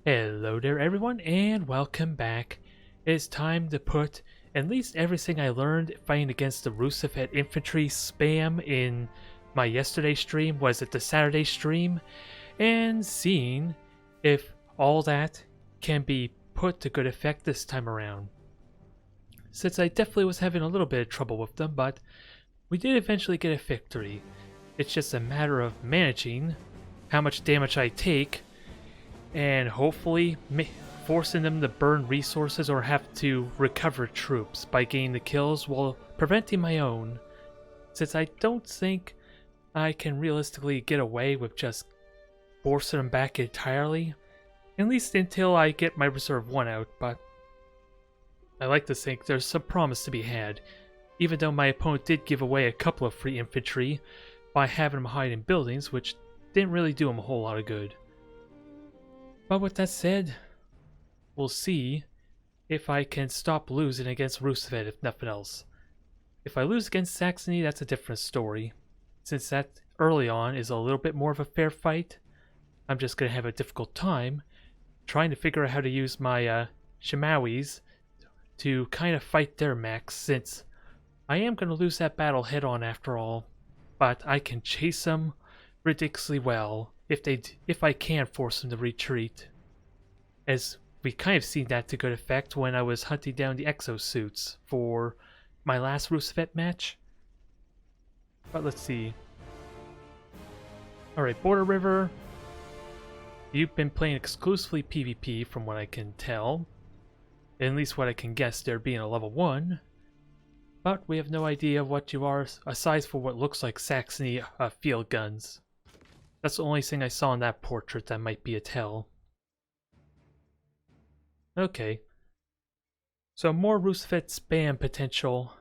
Hello there everyone and welcome back. It's time to put at least everything I learned fighting against the Rusviet infantry spam in my yesterday stream, was it the Saturday stream, and seeing if all that can be put to good effect this time around. Since I definitely was having a little bit of trouble with them, but we did eventually get a victory. It's just a matter of managing how much damage I take and hopefully forcing them to burn resources or have to recover troops by gaining the kills while preventing my own, since I don't think I can realistically get away with just forcing them back entirely, at least until I get my reserve 1 out, but I like to think there's some promise to be had, even though my opponent did give away a couple of free infantry by having them hide in buildings, which didn't really do him a whole lot of good. But with that said, we'll see if I can stop losing against Rusviet, if nothing else. If I lose against Saxony, that's a different story. Since that early on is a little bit more of a fair fight, I'm just going to have a difficult time trying to figure out how to use my Shimawis to kind of fight their mechs, since I am going to lose that battle head on after all, but I can chase them ridiculously well if I can force them to retreat, as we kind of seen that to good effect when I was hunting down the exosuits for my last Rusviet match. But let's see. Alright, Border River, you've been playing exclusively PvP from what I can tell, at least what I can guess there being a level 1, but we have no idea what you are aside for what looks like Saxony field guns. That's the only thing I saw in that portrait that might be a tell. Okay. So more Rusviet spam potential.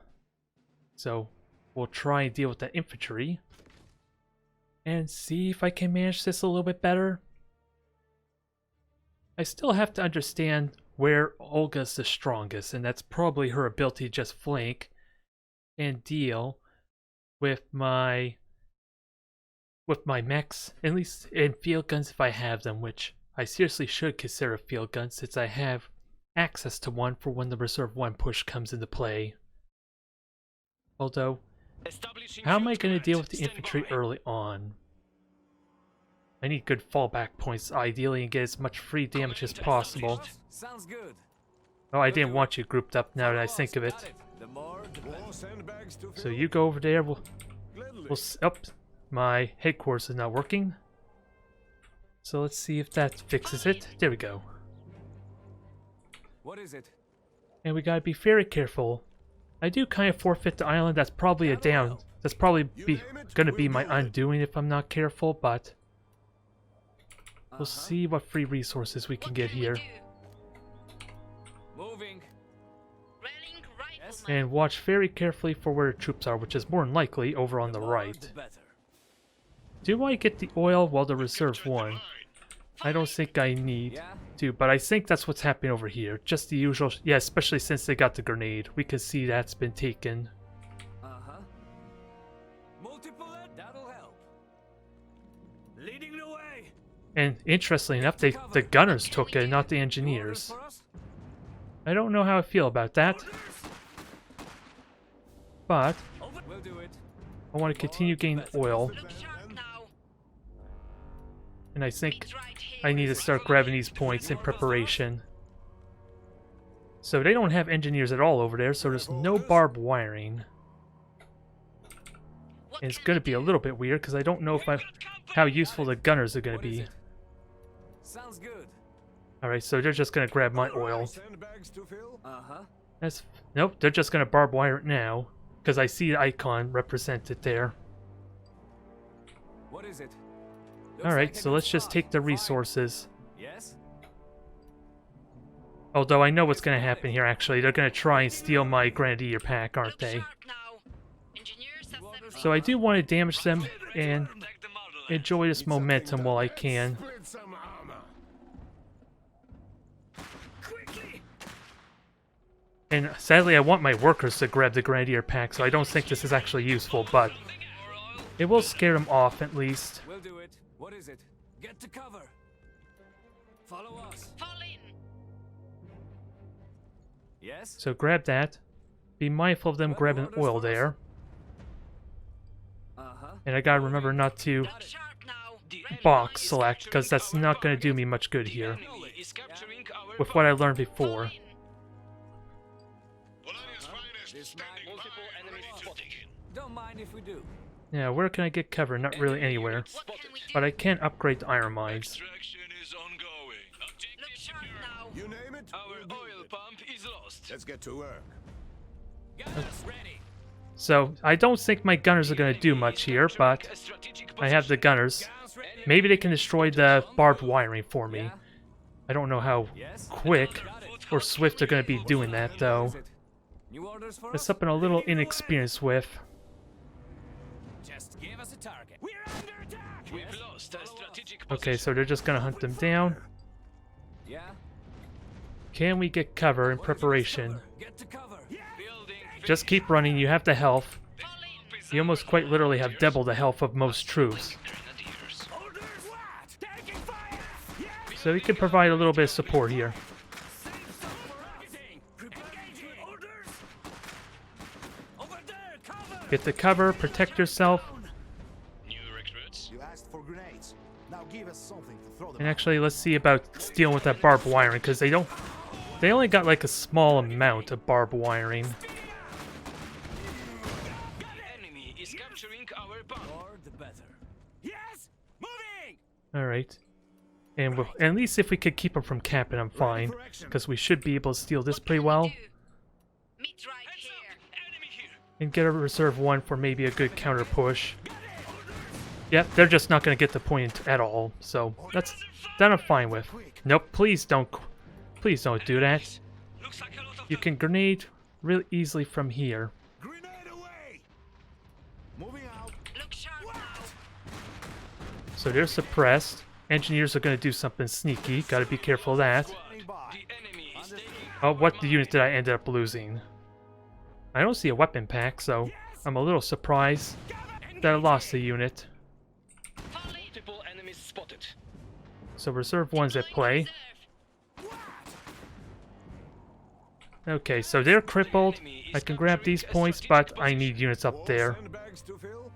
So we'll try and deal with that infantry and see if I can manage this a little bit better. I still have to understand where Olga's the strongest, and that's probably her ability to just flank and deal with my mechs, at least in field guns if I have them, which I seriously should consider a field gun since I have access to one for when the reserve 1 push comes into play. Although, how am I going to deal with the infantry early on? I need good fallback points ideally and get as much free damage as possible. Oh, I didn't want you grouped up now that I think of it. So you go over there, we'll oh, my headquarters is not working. So let's see if that fixes it. There we go. What is it? And we gotta be very careful. I do kind of forfeit the island. That's probably a down. That's probably gonna be my undoing if I'm not careful, but we'll see what free resources we can get here. Moving. And watch very carefully for where the troops are, which is more than likely over on the right. Do I get the oil while the reserve 1? I don't think I need to, but I think that's what's happening over here. Just the usual, yeah, especially since they got the grenade. We can see that's been taken. That'll help. Leading the way. And interestingly enough, the gunners took it, not the engineers. I don't know how I feel about that, but I want to continue gaining oil. And I think I need to start grabbing these points in preparation. So they don't have engineers at all over there, so there's no barbed wiring. And it's going to be a little bit weird because I don't know if how useful the gunners are going to be. Sounds good. Alright, so they're just going to grab my oil. Nope, they're just going to barbed wire it now because I see the icon represented there. What is it? Alright, so let's just take the resources. Yes? Although I know what's going to happen here, actually. They're going to try and steal my Grenadier pack, aren't they? So I do want to damage them and enjoy this momentum while I can. And sadly, I want my workers to grab the Grenadier pack, so I don't think this is actually useful, but it will scare them off at least. We'll do it. What is it? Get to cover. Follow us. Fall in. Yes? So grab that. Be mindful of them grabbing oil there. Uh-huh. And I gotta remember not to Look sharp now. box select, because that's not gonna do me much good here. With what I learned before. Fall in. This man don't mind if we do. Yeah, where can I get cover? Not really anywhere. What can we do? But I can upgrade the iron mines. Extraction is ongoing. Look sharp now. You name it. Our oil pump is lost. Let's get to work. Gunners ready. So, I don't think my gunners are gonna do much here, but I have the gunners. Guns ready. Maybe they can destroy the barbed wiring for me. Yeah. I don't know how Yes. quick Got it. or swift they're gonna be doing that, What though. is it? New orders for It's us? something a little inexperienced with. Just give us a target. We're under attack. We've Yes. lost a strategic Okay, so they're just gonna hunt them down. Yeah. Can we get cover in preparation? Get to cover. building. Just keep running, you have the health. Fall in. You almost quite literally have double the health of most troops. Grenadiers. Orders. What? Taking fire. Yes. So we can provide a little bit of support here. Save some for everything. Engaging. Orders. Over there. Cover. Get the cover, protect yourself. New recruits. You asked for grenades. Now give us something to throw them. And actually, let's see about dealing with that barbed wiring, because they only got like a small amount of barbed wiring. The enemy is capturing our pump. More the better. Yes. Moving. Alright. And at least if we could keep them from capping, I'm fine. Because we should be able to steal this What pretty can we well. do? Meet right Heads here. up. Enemy here. And get a reserve one for maybe a good counter push. Yep, they're just not going to get the point at all. So that I'm fine with. Nope, please don't do that. Looks like a lot of You can grenade really easily from here. Grenade away. Moving out. Look sharp now. So they're suppressed. Engineers are going to do something sneaky. Got to be careful of that. Standing by. The enemy is taking. Oh, what unit did I end up losing? I don't see a weapon pack, so I'm a little surprised that I lost the unit. Fall in. Multiple enemies spotted. So reserve one's at play. Reserve. Okay, so they're crippled. I can grab these points, but I need units up there. Sandbags to fill.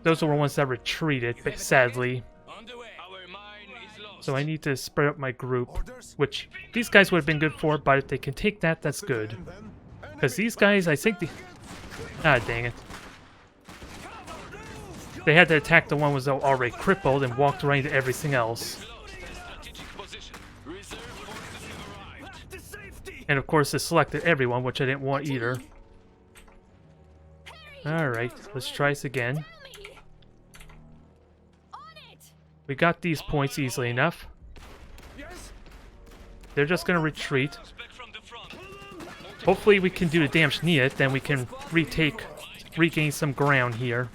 Those are the ones that retreated, sadly. On the way. Our mine is lost. So I need to spread out my group, Orders. which these guys would have been good for, but if they can take that, that's good. Because these guys, I think ah, dang it. They had to attack the one who was already crippled and walked right into everything else. Lost a strategic position. Reserve forces have arrived. To safety. And of course, it selected everyone, which I didn't want either. Alright, let's try this again. Tell me. On it. We got these points easily enough. Yes. They're just gonna retreat. Suspect from the front. Hopefully we can do the damage needed, then we can regain some ground here.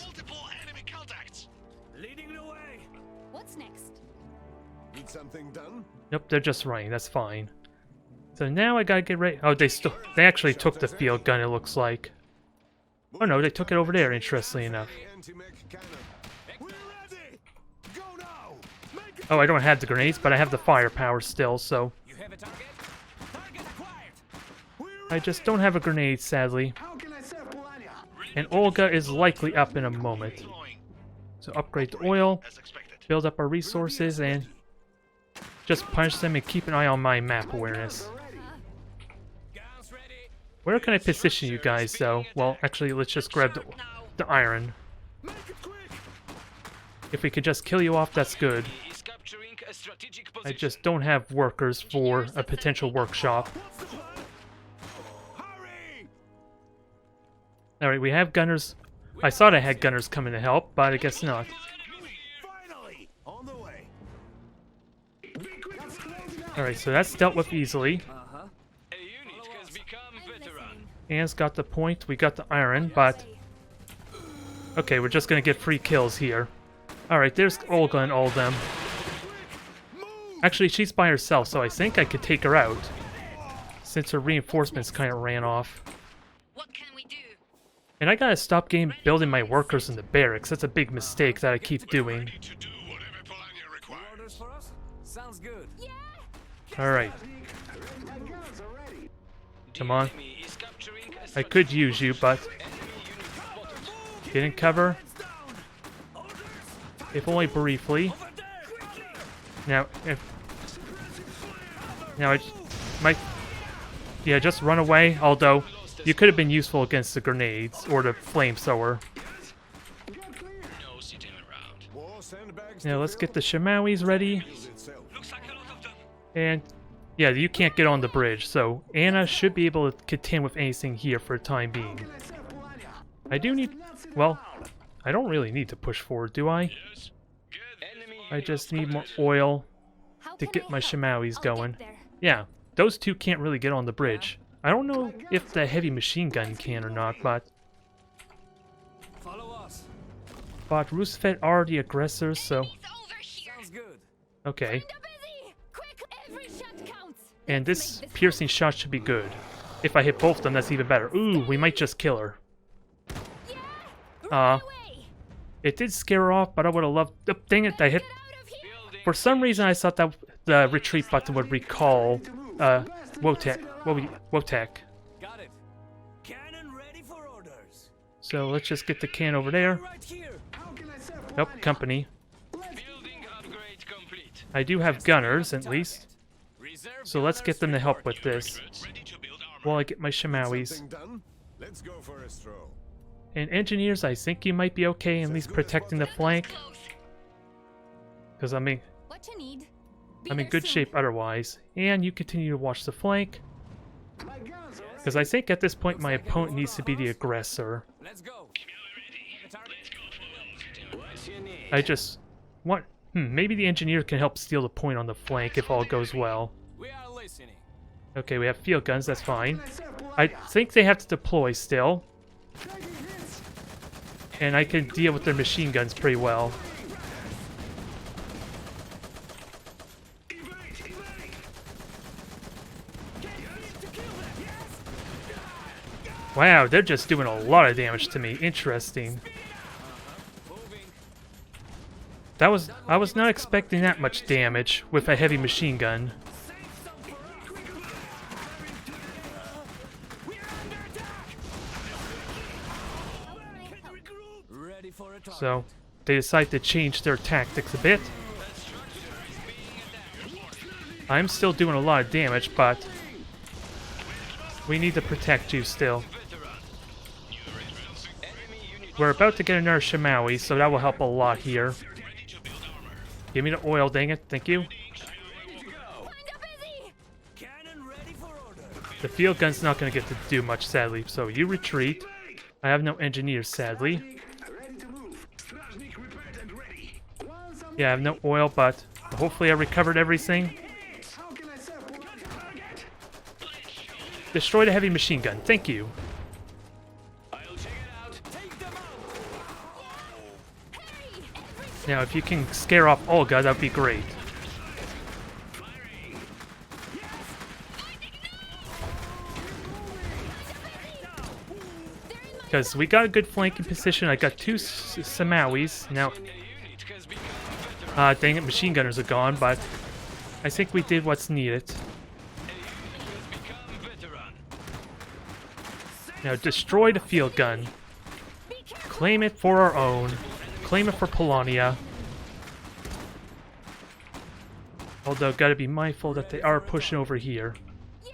Multiple enemy contacts. Leading the way. What's next? Need something done? Nope, they're just running, that's fine. So now I gotta get ready. Oh, they actually took the field gun, it looks like. Oh no, they took it over there, interestingly enough. Anti-mech cannon. We're ready. Go now. Make it. Oh, I don't have the grenades, but I have the firepower still, so... You have a target. Target acquired. We're I just don't have a grenade, sadly. How can I serve Polania? And Olga is likely up in a moment. Deploying. So upgrade the oil, As expected. build up our resources, and just punch them and keep an eye on my map awareness. Guns ready. Where can I position you guys, though? Well, actually, let's just grab Sharp now. the iron. Make it quick. If we could just kill you off, that's good. He is capturing a strategic I position. just don't have workers for a potential workshop. What's the plan? Hurry. Alright, we have gunners. I thought I had gunners coming to help, but I guess not. Finally. On the way. Be quick. That's close enough. Alright, so that's dealt with easily. Uh-huh. A unit has become veteran. Anne's got the point, we got the iron, but... Okay, we're just gonna get free kills here. Alright, there's Olga and all of them. Actually, she's by herself, so I think I could take her out. Since her reinforcements kind of ran off. What can we do? And I gotta stop building my workers in the barracks. That's a big mistake that I keep doing. To do whatever Polania requires. Orders for Sounds good. Yeah. Alright, My guns are ready. come on. Enemy is capturing a I could use you, but enemy unit spotted. get in cover. Heads down. Orders. If only briefly. Over there. Now, I might... Yeah, just run away, although you could have been useful against the grenades or the flamethrower. Got clear. No sitting around. More sandbags Now to let's fill. get the Shimawis ready. Builds itself. Looks like a lot of them. And yeah, you can't get on the bridge, so Anna should be able to contend with anything here for the time being. I do need... Well, I don't really need to push forward, do I? Yes. Good. Enemy I unit just need more spotted. oil How to can get I my help? Shimawis I'll going. get there. Yeah, those two can't really get on the bridge. I don't know if the heavy machine gun can or not, but Follow us. Rusviet are the aggressors, so Enemies over here. Sounds good. okay. Kinda busy. Quick, every shot counts. And Let's this make this piercing shot should be good. If I hit both of them, that's even better. Ooh, we might just kill her. Yeah. Aw. Run away. It did scare her off, but I would have loved... Oh, dang it, I hit... Get out of here. Building. For some reason, I thought that the retreat button would recall Wotek. Got it. Cannon ready for orders. So let's just get the can over there. Right here. How can I supply Nope, you? company. Building upgrade complete. I do have gunners, at least. Reserve So let's get them to help with reporting. this Ready to build armor. while I get my Shimawis. Something done? Let's go for a stroll. And engineers, I think you might be okay, at least protecting the flank. Close. Because I'm What you need? Be in there good soon. shape otherwise. And you continue to watch the flank. My guns are Because I think at this point my opponent needs to be the aggressor. Let's go. The target. What's your need? I just want... maybe the engineer can help steal the point on the flank if all goes well. We are listening. Okay, we have field guns, that's fine. I supply I ya. think they have to deploy still. Taking hits. And I can deal with their machine guns pretty well. Wow, they're just doing a lot of damage to me. Interesting. Moving. I was not expecting that much damage with a heavy machine gun. Ready for a target. So they decide to change their tactics a bit. I'm still doing a lot of damage, but we need to protect you still. We're about to get another Shimawi, so that will help a lot here. Give me the oil, dang it. Thank you. Kinda busy. Cannon ready for orders. The field gun's not going to get to do much, sadly, so you retreat. I have no engineers, sadly. Ready to move. Strasnik prepared and ready. Once I'm Yeah, I have no oil, but hopefully I recovered everything. How can I supply you? Destroy the heavy machine gun. Thank you. I'll check it out. Take them out. Hurry. Every Now, if you can scare off Olga, that'd be great. Because we got a good flanking position. I got two Samawis. Now, A unit has become a veteran. dang it, machine gunners are gone, but I think we did what's needed. A unit has become veteran. Now, destroy the field gun. Claim it for our own. Claim it for Polonia. Although, gotta be mindful that they are pushing over here. yeah.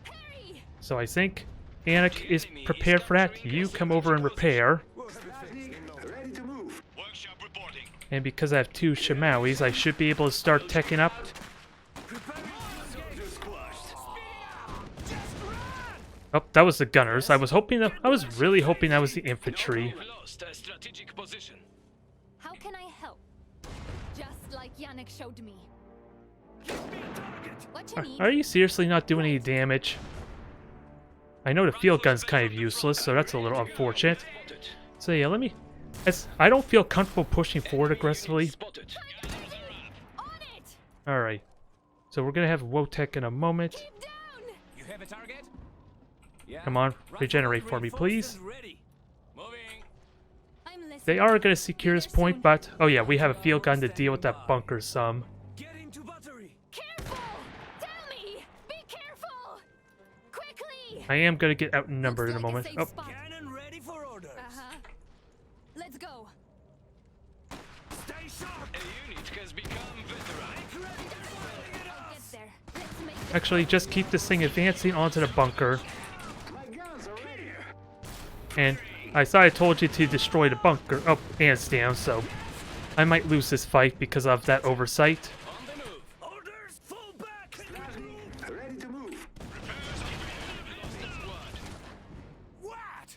Hurry. So I think Anik is prepared for that. You come over and repair. Ready to move. Workshop reporting. And because I have two Shimawis, I should be able to start teching up. Oh, that was the gunners. I was really hoping that was the infantry. We lost a strategic position. How can I help? Just like Yannick showed me. What you need? Are you seriously not doing any damage? I know the field gun's kind of useless, so that's a little unfortunate. So yeah, let me... I don't feel comfortable pushing forward aggressively. Spotted. On it. Alright. So we're gonna have Wotek in a moment. Keep down. You have a target? Yeah. Come on, Right regenerate forward, for me, reinforced please. and ready. Moving. I'm listening. They are gonna secure this Be there point, soon. but... Oh yeah, we have a field gun to deal with that bunker some. Get into battery. infantry. Careful! Tell me! Be careful! Quickly! I am gonna get outnumbered in a Looks like moment. safe Oh, spot. Cannon ready for orders. Uh-huh. Let's go. Stay sharp. A unit has become veteran. I'll get there. Let's make it. actually, just keep this thing advancing onto the bunker. My guns are ready. And I thought I told you to destroy the bunker. Oh, and it's down, so I might lose this fight because of that oversight. On the move. Orders, fall back. Ready to move. What?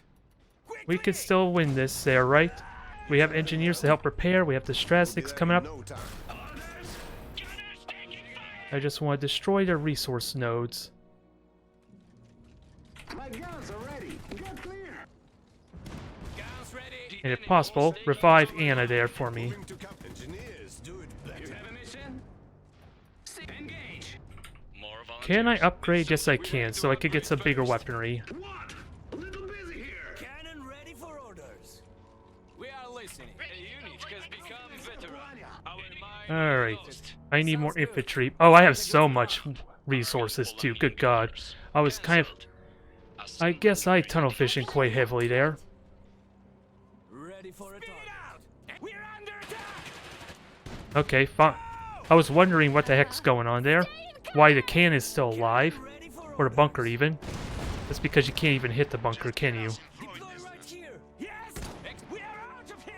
We could still win this there, right? We have engineers to help repair. We have the Strasniks coming up. I just want to destroy their resource nodes. My guns are ready. Get clear. Guns ready. And if possible, revive Anna there for me. Engineers do it better. You have a mission? Engage. More Can I volunteers. upgrade? Yes, I can, so I could get some bigger weaponry. What? A little busy here. Cannon ready for orders. We are listening. A unit has become veteran. Our mind Alright. lost. I need more infantry. Oh, I have so much resources too. Good God. I was kind of... I guess I tunnel fishing quite heavily there. Ready for a target. We're under attack. Okay, fine. I was wondering what the heck's going on there. Why the can is still alive. Ready for Or the bunker even. That's because you can't even hit the bunker, can you? deploy right here. Yes. We are out of here.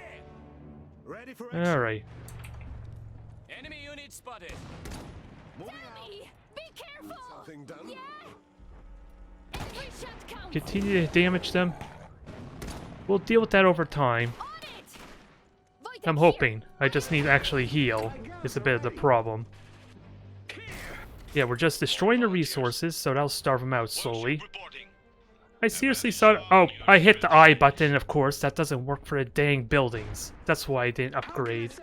Ready for action. Alright. Enemy unit spotted. Moving out. Be careful! Something done. Yeah! Every shot counts! Continue to damage them. We'll deal with that over time. On it! Void I'm here. hoping. I just need to actually heal. It's a bit of the problem. Yeah, we're just destroying the resources, so that'll starve them out slowly. Reporting. I seriously thought... Oh, I hit the I button, of course. That doesn't work for the dang buildings. That's why I didn't upgrade.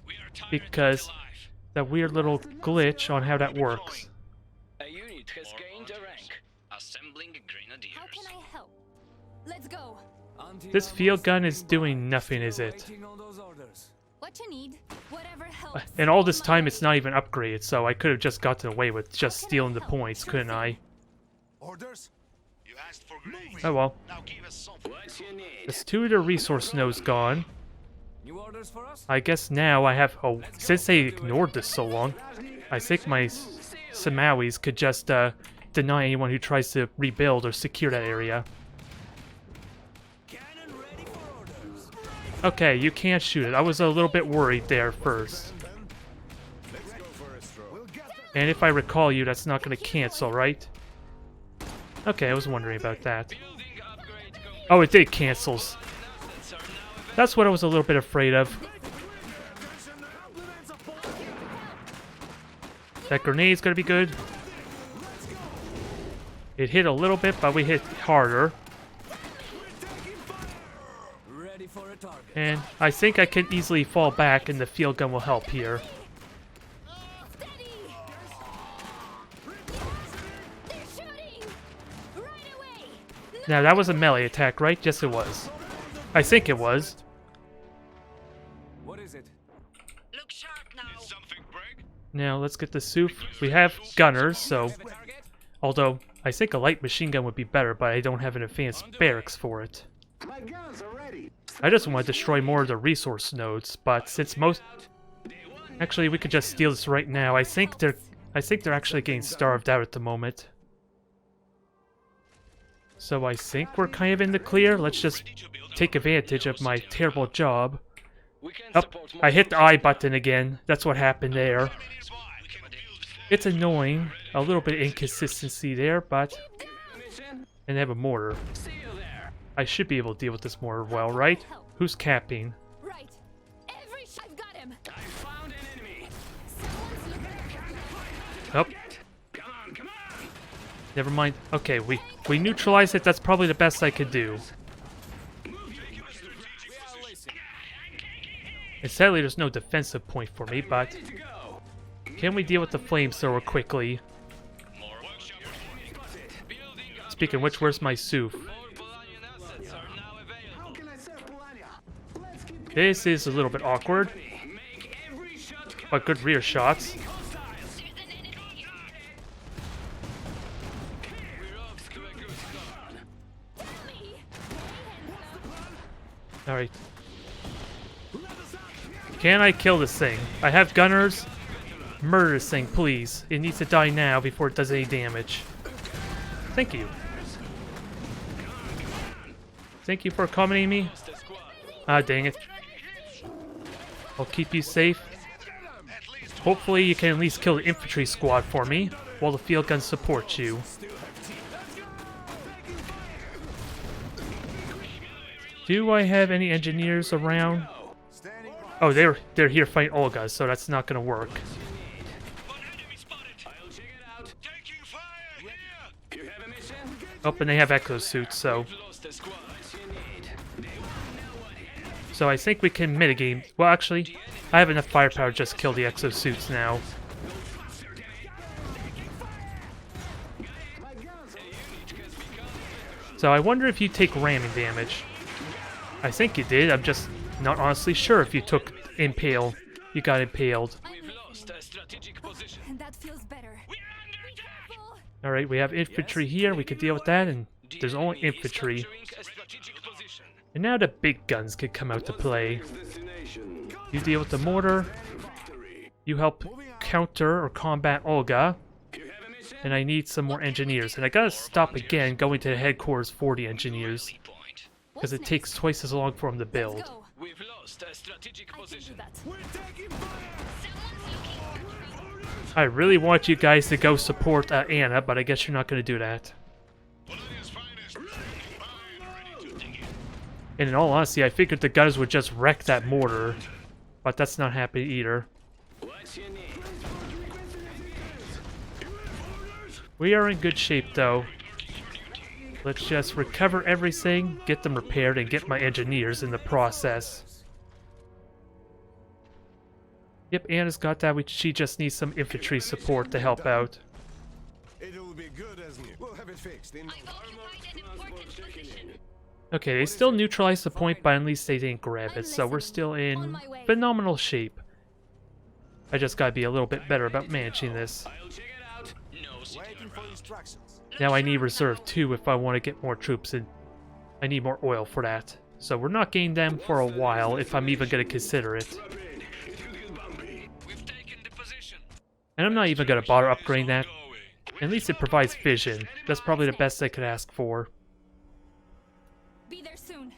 We are tired Because and alive. that weird little glitch on how that works. A unit has gained a rank. Assembling grenadiers. How can I help? Let's go. Until This our field most gun is inbound. doing nothing, is Still it? waiting on those orders. What you need, whatever helps. And all this On my time way. it's not even upgraded, so I could have just gotten away with just stealing the points, couldn't I? Orders? You asked for grenades. Oh well. Now give us something. What you need? There's 2 of the resource nodes gone. New orders for us? I guess now I have... Oh, since they ignored this so long, I think my Samawis could just deny anyone who tries to rebuild or secure that area. Cannon ready for orders. Okay, you can't shoot it. I was a little bit worried there first. Let's go for a stroll. We'll get there. And if I recall you, that's not going to cancel, right? Okay, I was wondering about that. Building upgrade complete. Oh, it did cancels. Assets are now available. That's what I was a little bit afraid of. That grenade's going to be good. It hit a little bit, but we hit harder. Ready for a target. And I think I can easily fall back, and the field gun will help here. Steady! They're shooting! Right away! Now, that was a melee attack, right? Yes, it was. I think it was. What is it? Look sharp now! Did something break? Now, let's get the soup. We have gunners, so... Have a target? Although, I think a light machine gun would be better, but I don't have an advanced barracks for it. My guns are ready. I just want to destroy more of the resource nodes, but since most... Actually, we could just steal this right now. I think they're actually getting starved out at the moment. So I think we're kind of in the clear. Let's just take advantage of my terrible job. We can Oh, support more I hit the I button again. That's what happened there. We can build It's annoying. A little bit of inconsistency there, but... mission. And they have a mortar. See you there. I should be able to deal with this mortar well, right? Who's capping? Right. Every shot. I've got him. I found an enemy. Someone's looking. Oh, Come on, come on. never mind. Okay, we neutralized it. That's probably the best I could do. We are listening. And sadly, there's no defensive point for me, but... Ready to go. Can we deal with the flamethrower quickly? More workshop spotted. Building up. Speaking of which, where's my Suf? More Polanian assets are now How available. can I serve Polania? Let's keep This is a little bit awkward, Make every shot count. but good rear shots. Alright. Can I kill this thing? I have gunners. Murder this thing, please. It needs to die now before it does any damage. Thank you. Thank you for accommodating me. Ah, dang it. I'll keep you safe. Hopefully you can at least kill the infantry squad for me, while the field gun supports you. Do I have any engineers around? Oh, they're here fighting Olga, so that's not gonna work. Oh, and they have echo suits, so I think we can mitigate. Well, actually, I have enough firepower to just kill the exosuits now. So I wonder if you take ramming damage. I think you did. I'm just not honestly sure if you took impale. You got impaled. That feels better. Alright, we have infantry here. We could deal with that, and there's only infantry. And now the big guns could come out to play. You deal with the mortar. You help counter or combat Olga. And I need some more engineers. And I gotta stop again going to the headquarters for the engineers. Because it takes twice as long for them to build. We've lost a strategic position. I really want you guys to go support Anna, but I guess you're not going to do that. And in all honesty, I figured the guys would just wreck that mortar. But that's not happening either. We are in good shape, though. Let's just recover everything, get them repaired, and get my engineers in the process. Yep, Anna's got that. She just needs some infantry support to help out. It'll be good as new. We'll have it fixed in Okay, they still neutralized the point, but at least they didn't grab it, so we're still in phenomenal shape. I just gotta be a little bit better about managing this. waiting for instructions. Now I need reserve too if I want to get more troops in. I need more oil for that. So we're not getting them for a while if I'm even going to consider it. And I'm not even going to bother upgrading that. At least it provides vision. That's probably the best I could ask for. Be there soon.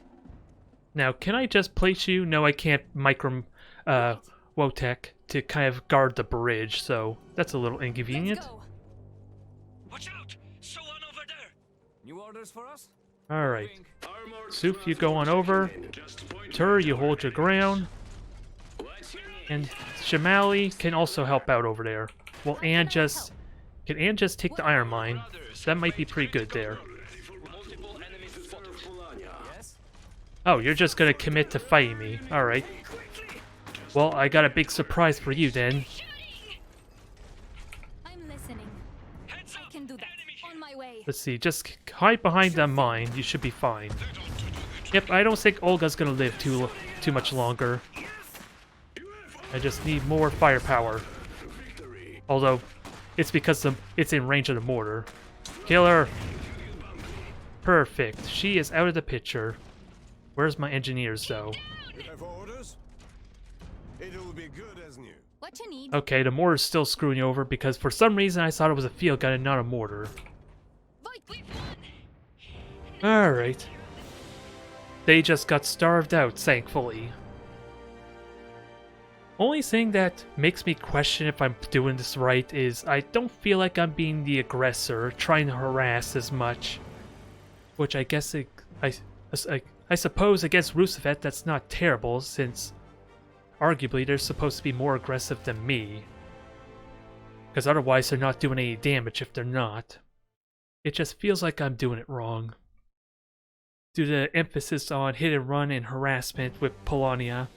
Now, can I just place you? No, I can't micro Wotech to kind of guard the bridge, so that's a little inconvenient. Let's go. Watch out! Someone over there! New orders for us? Alright. Suf, you go on over. Tur, you hold your ground. And Shamali can also help out over there. Well, Anne just... Can Anne just take the iron mine? That might be pretty good there. Oh, you're just gonna commit to fighting me. Alright. Well, I got a big surprise for you then. I'm listening. I can do that. On my way. Let's see, just hide behind that mine. You should be fine. Yep, I don't think Olga's gonna live too much longer. I just need more firepower. Although, it's because it's in range of the mortar. Kill her! Perfect. She is out of the picture. Where's my engineers, though? You have orders? It'll be good as new. What you need? Okay, the mortar's still screwing you over because for some reason I thought it was a field gun and not a mortar. Alright. They just got starved out, thankfully. Only thing that makes me question if I'm doing this right is I don't feel like I'm being the aggressor, trying to harass as much. Which I guess I suppose against Rusviet that's not terrible, since arguably they're supposed to be more aggressive than me. Because otherwise they're not doing any damage if they're not. It just feels like I'm doing it wrong. Due to the emphasis on hit and run and harassment with Polonia.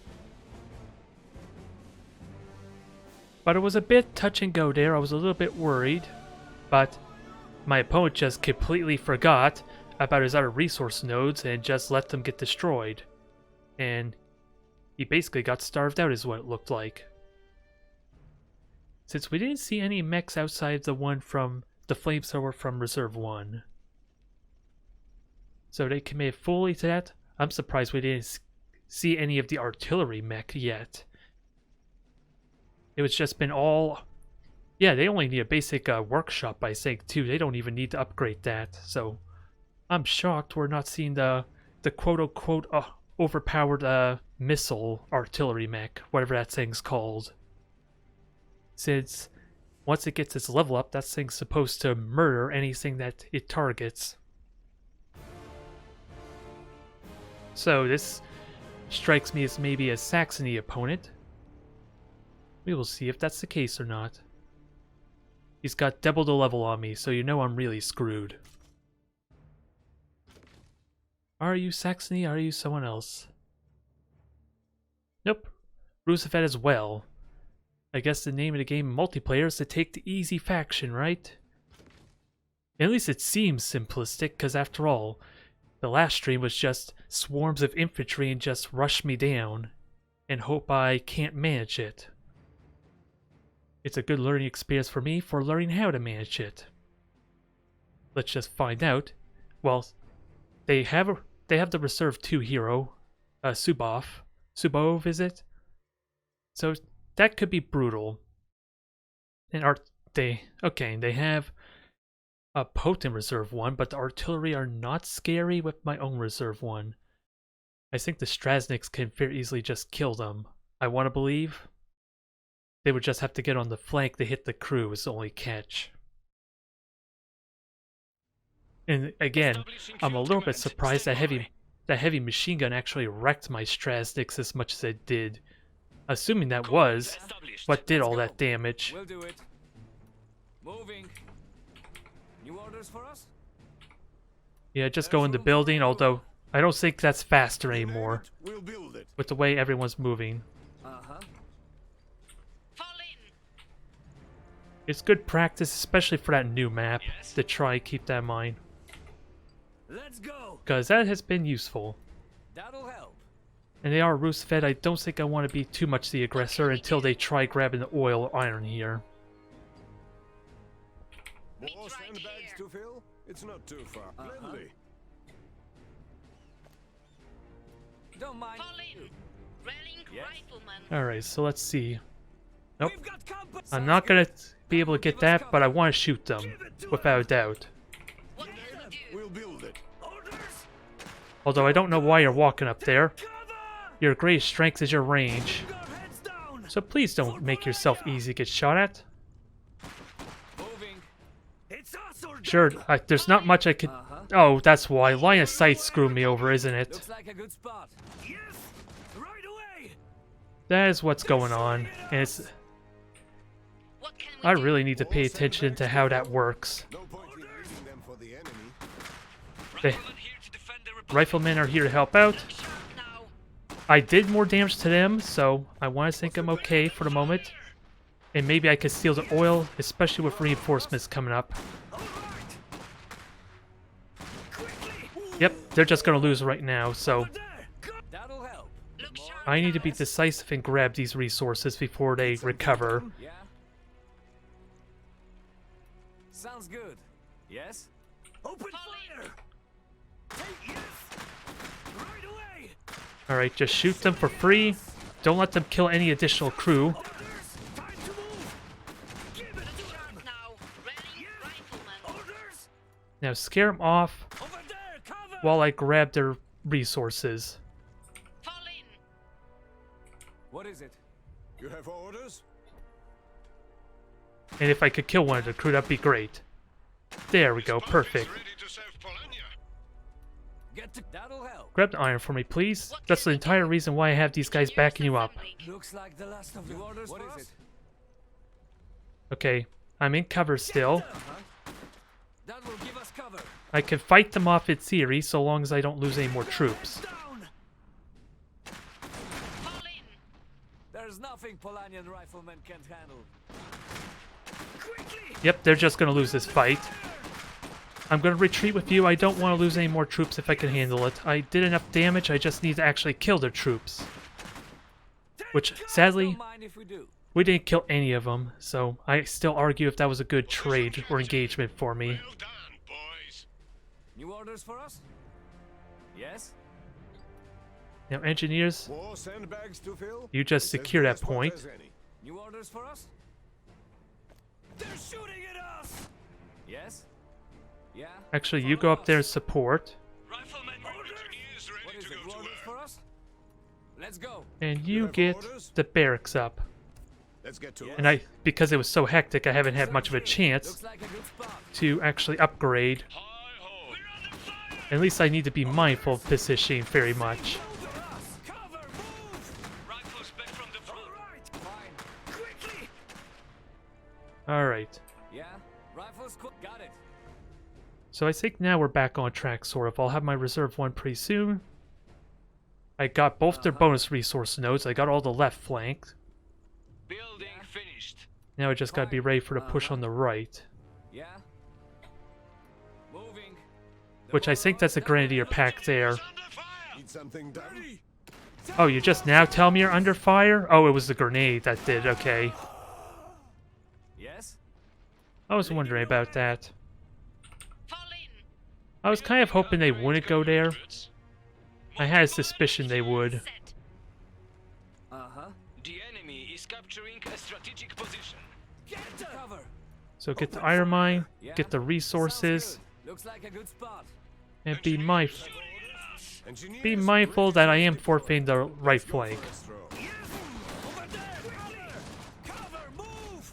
But it was a bit touch and go there. I was a little bit worried. But my opponent just completely forgot about his other resource nodes and just let them get destroyed. And he basically got starved out is what it looked like. Since we didn't see any mechs outside the one from the flamethrower from Reserve 1. So they committed fully to that. I'm surprised we didn't see any of the artillery mech yet. It was just been all... Yeah, they only need a basic workshop, I think, too. They don't even need to upgrade that. So I'm shocked we're not seeing the quote-unquote overpowered missile artillery mech, whatever that thing's called. Since once it gets its level up, that thing's supposed to murder anything that it targets. So this strikes me as maybe a Saxony opponent. We will see if that's the case or not. He's got double the level on me, so you know I'm really screwed. Are you Saxony? Are you someone else? Nope. Rusviet as well. I guess the name of the game multiplayer is to take the easy faction, right? At least it seems simplistic, because after all, the last stream was just swarms of infantry and just rush me down, and hope I can't manage it. It's a good learning experience for me for learning how to manage it. Let's just find out. Well, they have the Reserve 2 hero, Subov, is it? So that could be brutal. And they have a potent Reserve 1, but the artillery are not scary with my own Reserve 1. I think the Strasniks can very easily just kill them. I want to believe. They would just have to get on the flank to hit the crew is the only catch. And again, I'm a little bit surprised that heavy machine gun actually wrecked my Strasniks as much as it did. Assuming that was what did all that damage. We'll do it. Moving. New orders for us? Yeah, just go in the building, although I don't think that's faster anymore. We'll build it. With the way everyone's moving. It's good practice, especially for that new map, to try and keep that in mind. Let's go. Because that has been useful. That'll help. And they are Rusviet. I don't think I want to be too much the aggressor until they try grabbing the oil iron here. More sandbags to fill? It's not too far. Plenty. Don't mind. Alright, so let's see. Nope. We've got company. I'm not gonna be able to get that, but I want to shoot them, without a doubt. We'll build it. Although I don't know why you're walking up there. Your greatest strength is your range. So please don't make yourself easy to get shot at. Sure, there's not much I could... Oh, that's why. Line of sight screwed me over, isn't it? Looks like a good spot. Yes, right away. That is what's going on, and it's... I really need to pay attention to how that works. No point in leaving them for the enemy. The riflemen are here to help out. I did more damage to them, so I want to think I'm okay for the moment. And maybe I could steal the oil, especially with reinforcements coming up. Yep, they're just gonna lose right now, so That'll help. I need to be decisive and grab these resources before they recover. Yeah. Sounds good. Yes? Open fire! Yes! Right away! Alright, just shoot them for free. Don't let them kill any additional crew. Time to move! Give it a shot now! Ready, rifleman! Orders! Now scare them off Over there! Cover! while I grab their resources. Fall in! What is it? You have orders? And if I could kill one of the crew, that'd be great. There we go, perfect. Get to... That'll help. Grab the iron for me, please. That's the entire reason why I have these guys backing you up. Looks like the last of the orders. What is it? Okay, I'm in cover still. That will give us cover. I can fight them off in theory, so long as I don't lose any more troops. Down! Fall in! There's nothing Polanian riflemen can't handle. Quickly! Yep, they're just gonna lose this fight. I'm gonna retreat with you. I don't want to lose any more troops if I can handle it. I did enough damage, I just need to actually kill their troops. Which, sadly, Don't mind if we do. we didn't kill any of them, so I still argue if that was a good trade or engagement for me. Well done, boys. New orders for us? Yes? Now, engineers, More sandbags to fill? you just It's as secure good that a spot point. as any. New orders for us? They're shooting at us! Yes? Yeah? Actually, you go up there and support. Rifleman is What ready is to it? go New to orders work. for us? Let's go. And You you have get orders? the barracks up. Let's get to it. And because it was so hectic, I haven't had much of a chance Looks like a good spot. to actually upgrade. Hi ho. We're under fire. At least I need to be mindful of positioning very much. Cover! Move! Rifles back from the front. Alright! Fine. Quickly! Alright. Yeah? Rifles got it. So I think now we're back on track, sort of. I'll have my reserve one pretty soon. I got both their bonus resource nodes. I got all the left flank. Building finished. Now I just gotta be ready for the push on the right. Yeah? Moving. Which I think that's a grenadier pack there. Under fire. Need something done? Oh, you just now tell me you're under fire? Oh, it was the grenade that did, okay. Yes? I was wondering about that. Fall in. I was kind of hoping they wouldn't go there. I had a suspicion they would. Set. Uh-huh. The enemy is capturing a strategic position. Get to cover! So get the iron mine, Yeah? get the resources, Sounds good. Looks like a good spot. and be Engineers, mindful that I am forfeiting the right flank. let's throw. Over there! Clear! Cover! Move!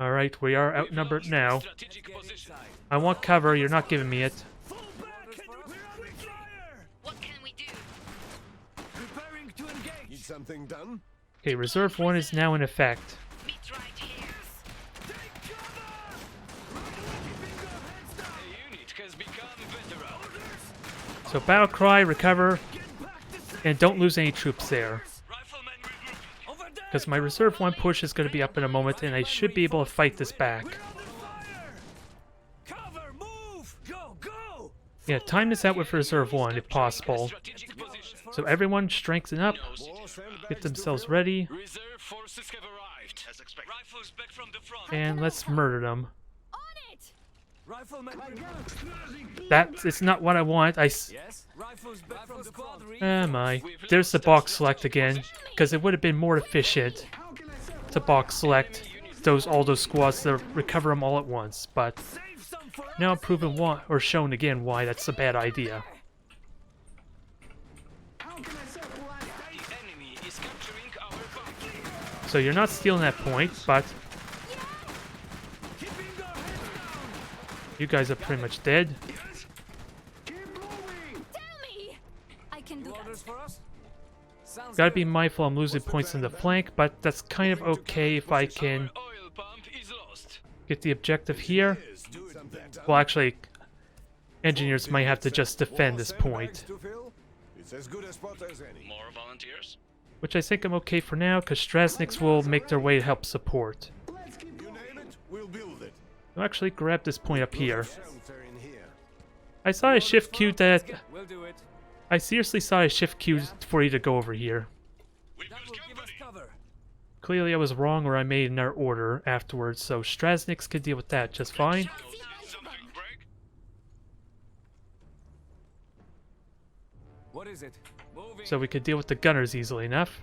Alright, we are outnumbered now. Strategic position. I want cover, you're not giving me it. Fall back! We're under fire! What can we do? Preparing to Need engage. something done? Okay, reserve 1 is now in effect. Meet right here. Take cover! Right away! Keeping your heads down! A unit has become veteran. So battle cry, recover, Get back to safe! and don't lose any troops there. Rifleman regrouping. Over there! Because my reserve 1 push is going to be up in a moment, and I should be able to fight this back. We're under fire! Cover! Move! Go! Go! Yeah, time this out with reserve 1 if possible. Strategic position. So everyone strengthen up, More sandbags get to themselves fill? ready, Reserve forces have arrived. As expected. Rifles back from the front. and let's murder them. On it! Rifleman! It's not what I want. Yes? Rifles back from the front. My. There's the box select again, because it would have been more efficient to box select all those squads to recover them all at once. But Save some for now I'm us. proven why, or shown again why that's a bad idea. The enemy is capturing our bounty. So you're not stealing that point, but Keeping our heads down. you guys are pretty much dead. Tell me! I can do New that. orders for us? Sounds Gotta good. be mindful I'm losing points in the flank, but that's kind of okay if I can Oil pump is lost. get the objective here. Yes, do something done? Well, actually, engineers might have to just defend this point, To fill? It's as good a spot as any. More volunteers? which I think I'm okay for now, because Strasniks will make their way to help support. You name it, we'll build it. I'll actually grab this point up here. Shelter in here. I saw a shift queue that... We'll do it. I seriously saw a shift queue for you to go over here. We've That got will give us company. cover. Clearly I was wrong, or I made another order afterwards, so Strasniks could deal with that just fine. Something break? What is it? Moving. So we could deal with the gunners easily enough.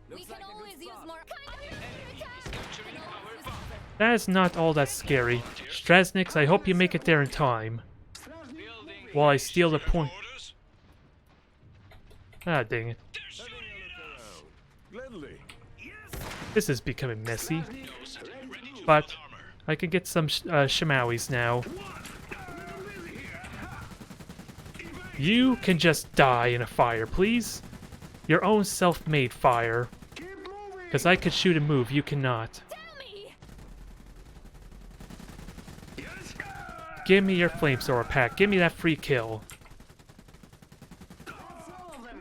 We Looks can like a good always use spot. more. Capturing our bounty. That is not all that scary. Strasniks, I hope you make it there in time. Building While I steal the point. orders. Ah, dang it. They're shooting at us. Gladly. This is becoming messy. Those ready to But build armor. I can get some Shimawis now. You can just die in a fire, please. Your own self-made fire. Because I could shoot and move, you cannot. Tell me! Give me your flamethrower pack. Give me that free kill. Did something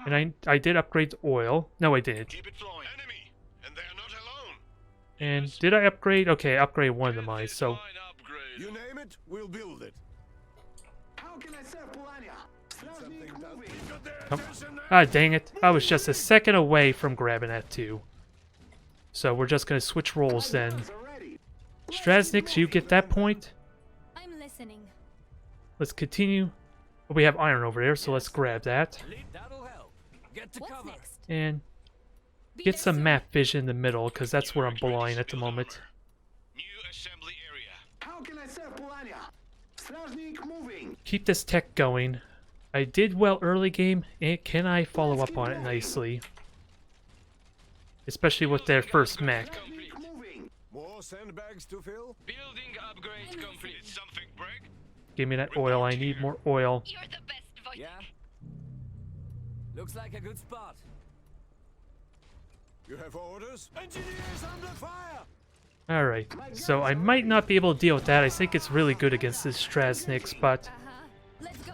break? And I did upgrade the oil. No, I didn't. Keep it flowing. Enemy, and they are not alone. And did I upgrade? Okay, I upgraded one of the mines. So Fine upgrade. You name it, we'll build it. How can I serve Polania? Something done? dang it. I was just a second away from grabbing that too. So we're just going to switch roles then. Strasniks, you get that point. I'm listening. Let's continue But we have iron over there, so let's grab that. That'll help. Get to What's cover. next? And Be get there some soon. map vision in the middle, because that's where I'm blind at the moment. New assembly area. How can I serve Polania? Stражник moving. Keep this tech going. I did well early game, and can I follow up on it nicely? Especially with their first mech. Stражник moving. More sandbags to fill? Building upgrade complete. Did something break? Give me that oil, I need more oil. You're the best, Wojtek. Yeah? Looks like a good spot. You have orders? Engineers under fire! Alright, so I might not be able to deal with that. I think it's really good against this Strasniks, but Uh-huh. Let's go.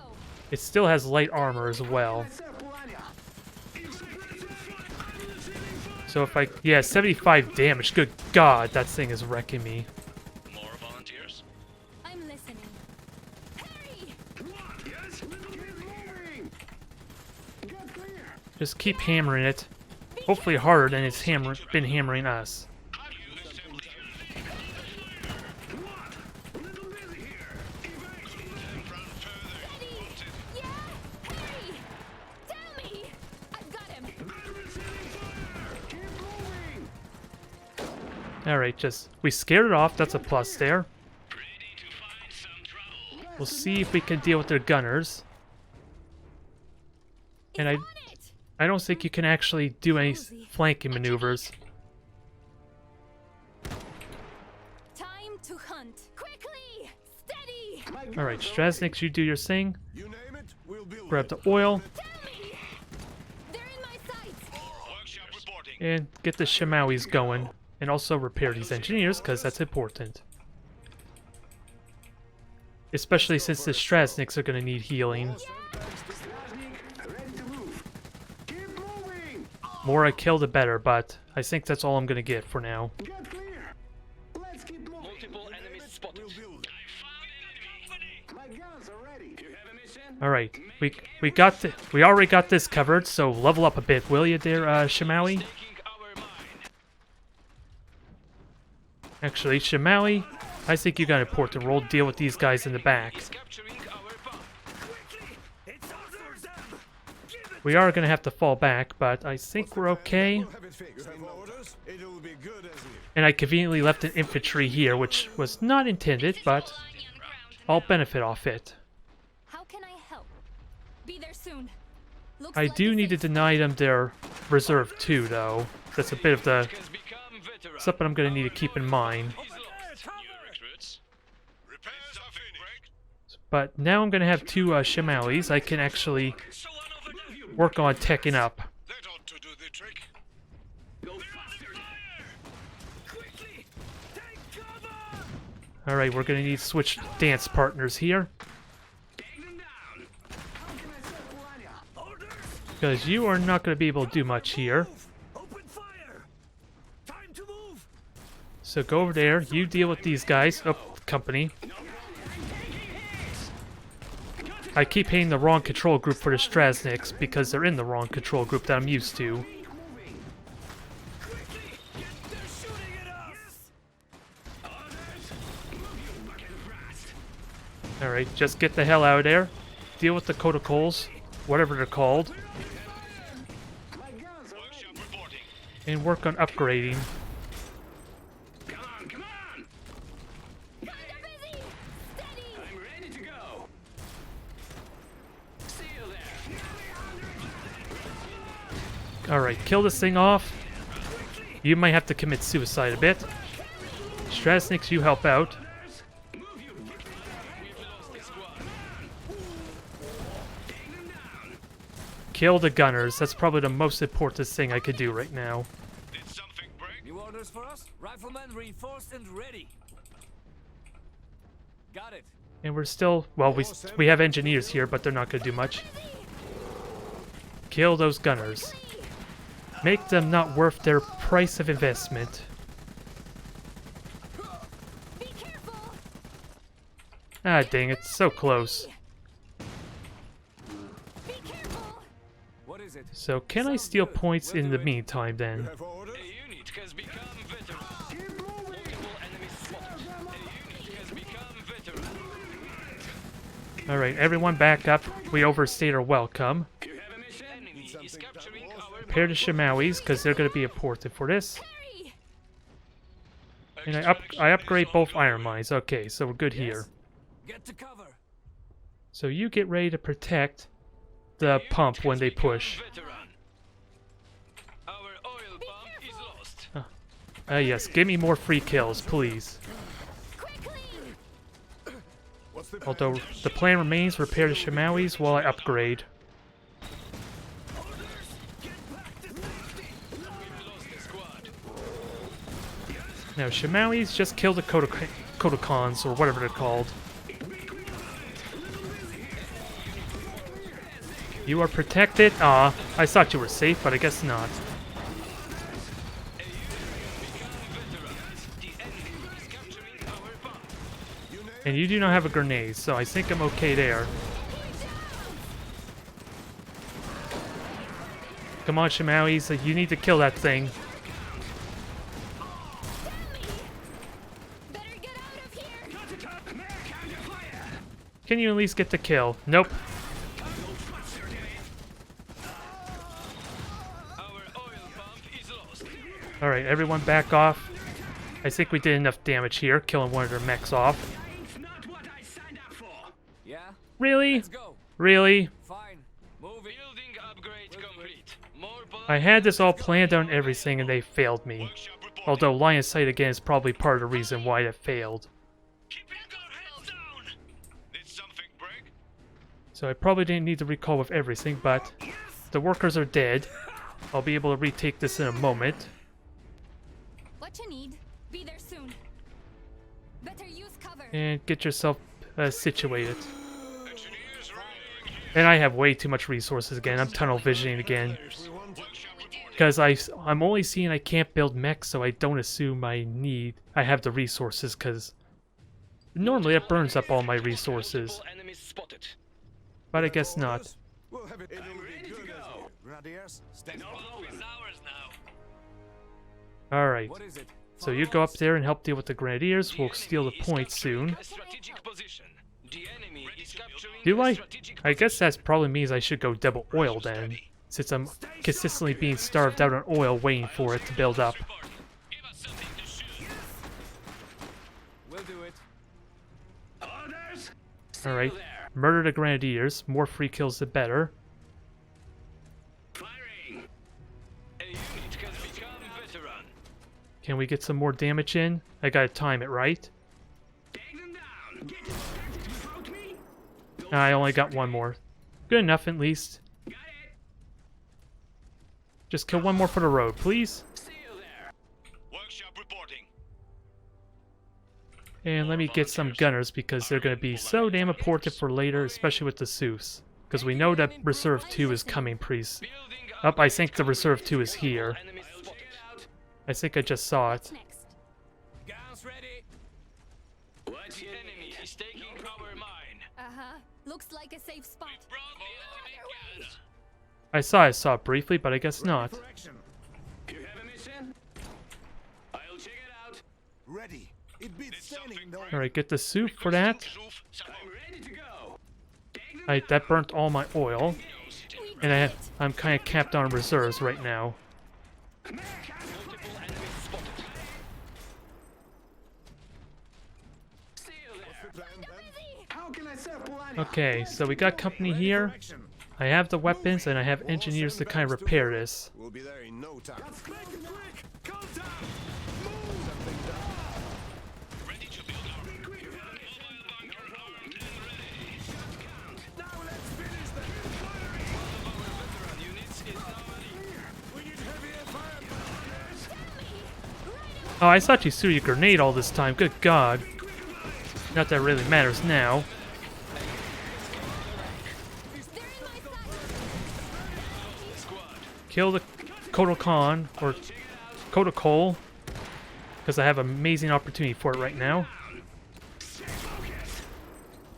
it still has light armor as well. Serve Polania. So if I... Yeah, 75 damage. Good God, that thing is wrecking me. More volunteers? I'm listening. Hurry! Keep moving. Get clear. Just keep hammering it. Hopefully harder than it's been hammering us. New assembly Little busy here. area. Run further. Wanted. Yeah! Hurry! Tell me! I've got him. Keep moving. Alright, just... We scared it off, that's a plus there. Ready to find some trouble. We'll see if we can deal with their gunners. And On it! I don't think you can actually do any flanking maneuvers. Time to hunt. Quickly! Steady! Alright, Strasniks, you do your thing. You name it, we'll build Grab it. the oil Tell me! They're in my sights! Workshop reporting. and get the Shimawis going. And also repair these engineers, because that's important. Especially since the Strasniks are going to need healing. Stражник, ready to move. Keep moving. More I kill, the better, but I think that's all I'm going to get for now. Get clear. Let's keep moving. Multiple enemies spotted. We'll build it. I found enemy. My guns are ready. You have a mission? Alright, we already got this covered, so level up a bit, will you there, Shimawi? Taking our mine. Actually, Shimawi, I think you got an important role. Deal with these guys in the back. Is capturing our bomb. Quickly! It's ours them! Give it! We are going to have to fall back, but I think we're okay. We'll have it fixed. You have orders? It'll be good as new. And I conveniently left an infantry here, which was not intended, but Polanian ground I'll now. benefit off it. How can I help? Be there soon. Looks I like do a need to safe deny them their reserve too, though. That's a bit of the Has become veteran. something I'm going to need to keep in mind. He's lost. New recruits. Repairs are finished. But now I'm going to have two Shimawis. I can actually So one over there. work on teching up. That ought to do the trick. Quickly! Take cover! Alright, we're going to need to switch dance partners here. How can I serve Polania? Orders! Because you are not going to be able to do much here. Move! Open fire! Time to move! So go over there. You deal with these guys. Oh, company. I keep hitting the wrong control group for the Strasniks because they're in the wrong control group that I'm used to. Quickly! They're shooting at us! Alright, just get the hell out of there. Deal with the Kotakols, whatever they're called, My guns are ready. Workshop reporting. and work on upgrading. Come on, come on. Guns are busy! Steady! I'm ready to go. See you there. Alright, kill this thing off. You might have to commit suicide a bit. Strasniks, you help out. We've lost the squad. Kill the gunners. That's probably the most important thing I could do right now. Did something break? New orders for us? Riflemen reinforced and ready. Got it. And we're still... Well, we have engineers here, but they're not going to do much. Kill those gunners. Make them not worth their price of investment. Be careful! Ah, dang it. So close. Be careful! What is it? So can I steal points in the meantime You then? have orders? A unit has become veteran. Keep moving. Multiple enemies spotted. A unit has become veteran. Alright, everyone back up. We overstayed our welcome. You have a mission? Enemy is capturing our Prepare the Shimawis, because they're going to be important for this. Hurry! And I upgrade both iron mines. Okay, so we're good here. Get to cover. So you get ready to protect the pump when they push. Our oil pump is lost. Yes, give me more free kills, please. Quickly! What's the Although the plan remains, repair the Shimawis while I upgrade. Now, Shimawis just kill the Kodokans, or whatever they're called. You are protected? Ah, I thought you were safe, but I guess not. And you do not have a grenade, so I think I'm okay there. Come on, Shimawis, you need to kill that thing. Better get out of here! Can you at least get the kill? Nope. Alright, everyone back off. I think we did enough damage here, killing one of their mechs off. Yeah? Really? Let's go. Really? Fine. Moving. Building upgrade complete. More I had this all planned on everything and they failed me. Although line of sight again is probably part of the reason why it failed. Keep your heads down! Did something break? So I probably didn't need to recall with everything, but the workers are dead. I'll be able to retake this in a moment. What you need? Be there soon. Better use cover. And get yourself situated. Engineers ready. And I have way too much resources again. I'm tunnel visioning again. Workshop reporting. Because I'm only seeing I can't build mechs, so I don't assume I have the resources, because normally it burns up all my resources. Enemies spotted. But I guess not. Orders? We'll have it. It will be good as you. Grenadiers, stand Flow is ours now. Alright. What is it? So you go up there and help deal with the Grenadiers. We'll steal the points soon. A strategic position. The enemy is capturing Do a I? strategic I guess that probably means I should go double oil then, since I'm consistently being starved out on oil waiting for it to build up. Give us something to shoot. We'll do it. Orders. Alright. Murder the Grenadiers. More free kills the better. Firing. A unit can become veteran. Can we get some more damage in? I gotta time it right. Take them down. Get without me. I only got one more. Good enough at least. Got it. Just kill one more for the road, please. See you there. Workshop reporting. And let me get some gunners because they're going to be so damn important for later, especially with the Seuss. Because we know that Reserve 2 is coming pretty up. I think the Reserve 2 is here. Enemies spotted. I think I just saw it. Next. Guns ready. What the enemy is taking our mine. Uh-huh. Looks like a safe spot. Brought the enemy gather. I saw it briefly, but I guess not. for action. You have a mission? I'll check it out. Ready. It beats standing, no. Alright, get the soup for that. Zoof, support. I'm ready to go. Take them That burnt all my oil. We And did it. I'm kind of capped on reserves right now. multiple enemies spotted. See you there. Plan then. How can I serve Polania? Okay, so we got company here. Action. I have the weapons and I have engineers to kind of repair this. We'll be there in no time. Quick! Contact! Ready to build our mobile bunker armed and ready. Now let's finish them! Veteran units is now ready. We need heavier fire. Oh, I thought you threw your grenade all this time. Good God. Not that it really matters now. They're in my sight. Squad. Kill the Kodokan, or Kodokol, because I have an amazing opportunity for it right now.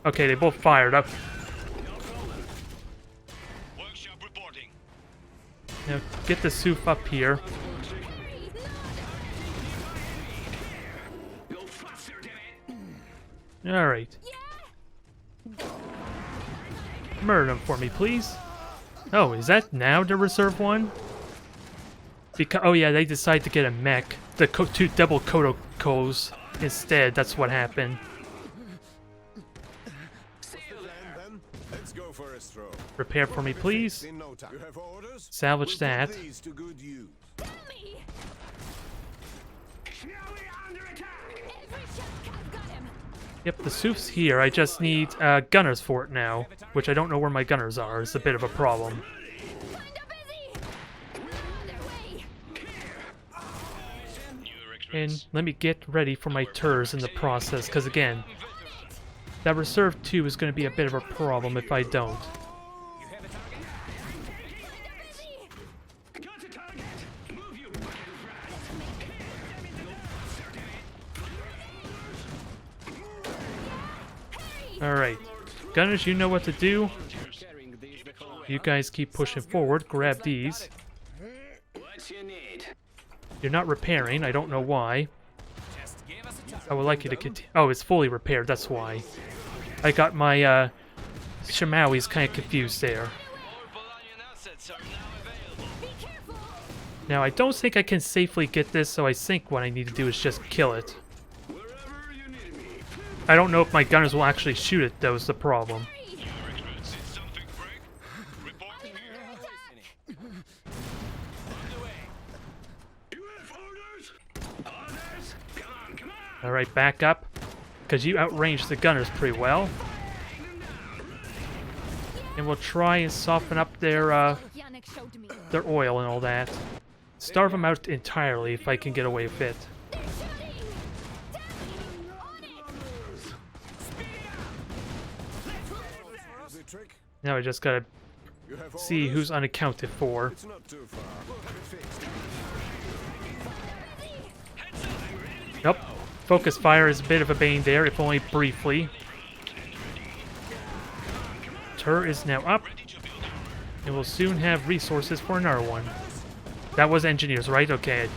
Okay, they both fired up. Workshop reporting. Now get the soup up here. Go faster, damn it. Alright. Murder them for me, please. Oh, is that now the reserve one? Because oh yeah, they decided to get a mech. The two double Kodokos instead. That's what happened. Let's go for a stroll. Repair for me, please. In no time. You have orders? Salvage We'll that. put these to good use. Tell me! Every shot I've got him! Yep, the soup's here. I just need gunners for it now, which I don't know where my gunners are. It's a bit of a problem. Find a busy! Other way! And let me get ready for my tours in the process, because again, that reserve 2 is going to be a bit of a problem if I don't. Alright, gunners, you know what to do. You guys keep pushing forward, grab these. You're not repairing, I don't know why. I would like you to continue. Oh, it's fully repaired, that's why. I got my Shimawis kind of confused there. Now, I don't think I can safely get this, so I think what I need to do is just kill it. I don't know if my gunners will actually shoot it, though, is the problem. Alright, back up. Because you outranged the gunners pretty well. And we'll try and soften up their oil and all that. Starve them out entirely if I can get away with it. Now I just gotta see who's unaccounted for. It's not too far. Nope. Focus fire is a bit of a bane there, if only briefly. Turret is now up. And we'll soon have resources for another one. That was engineers, right? Okay.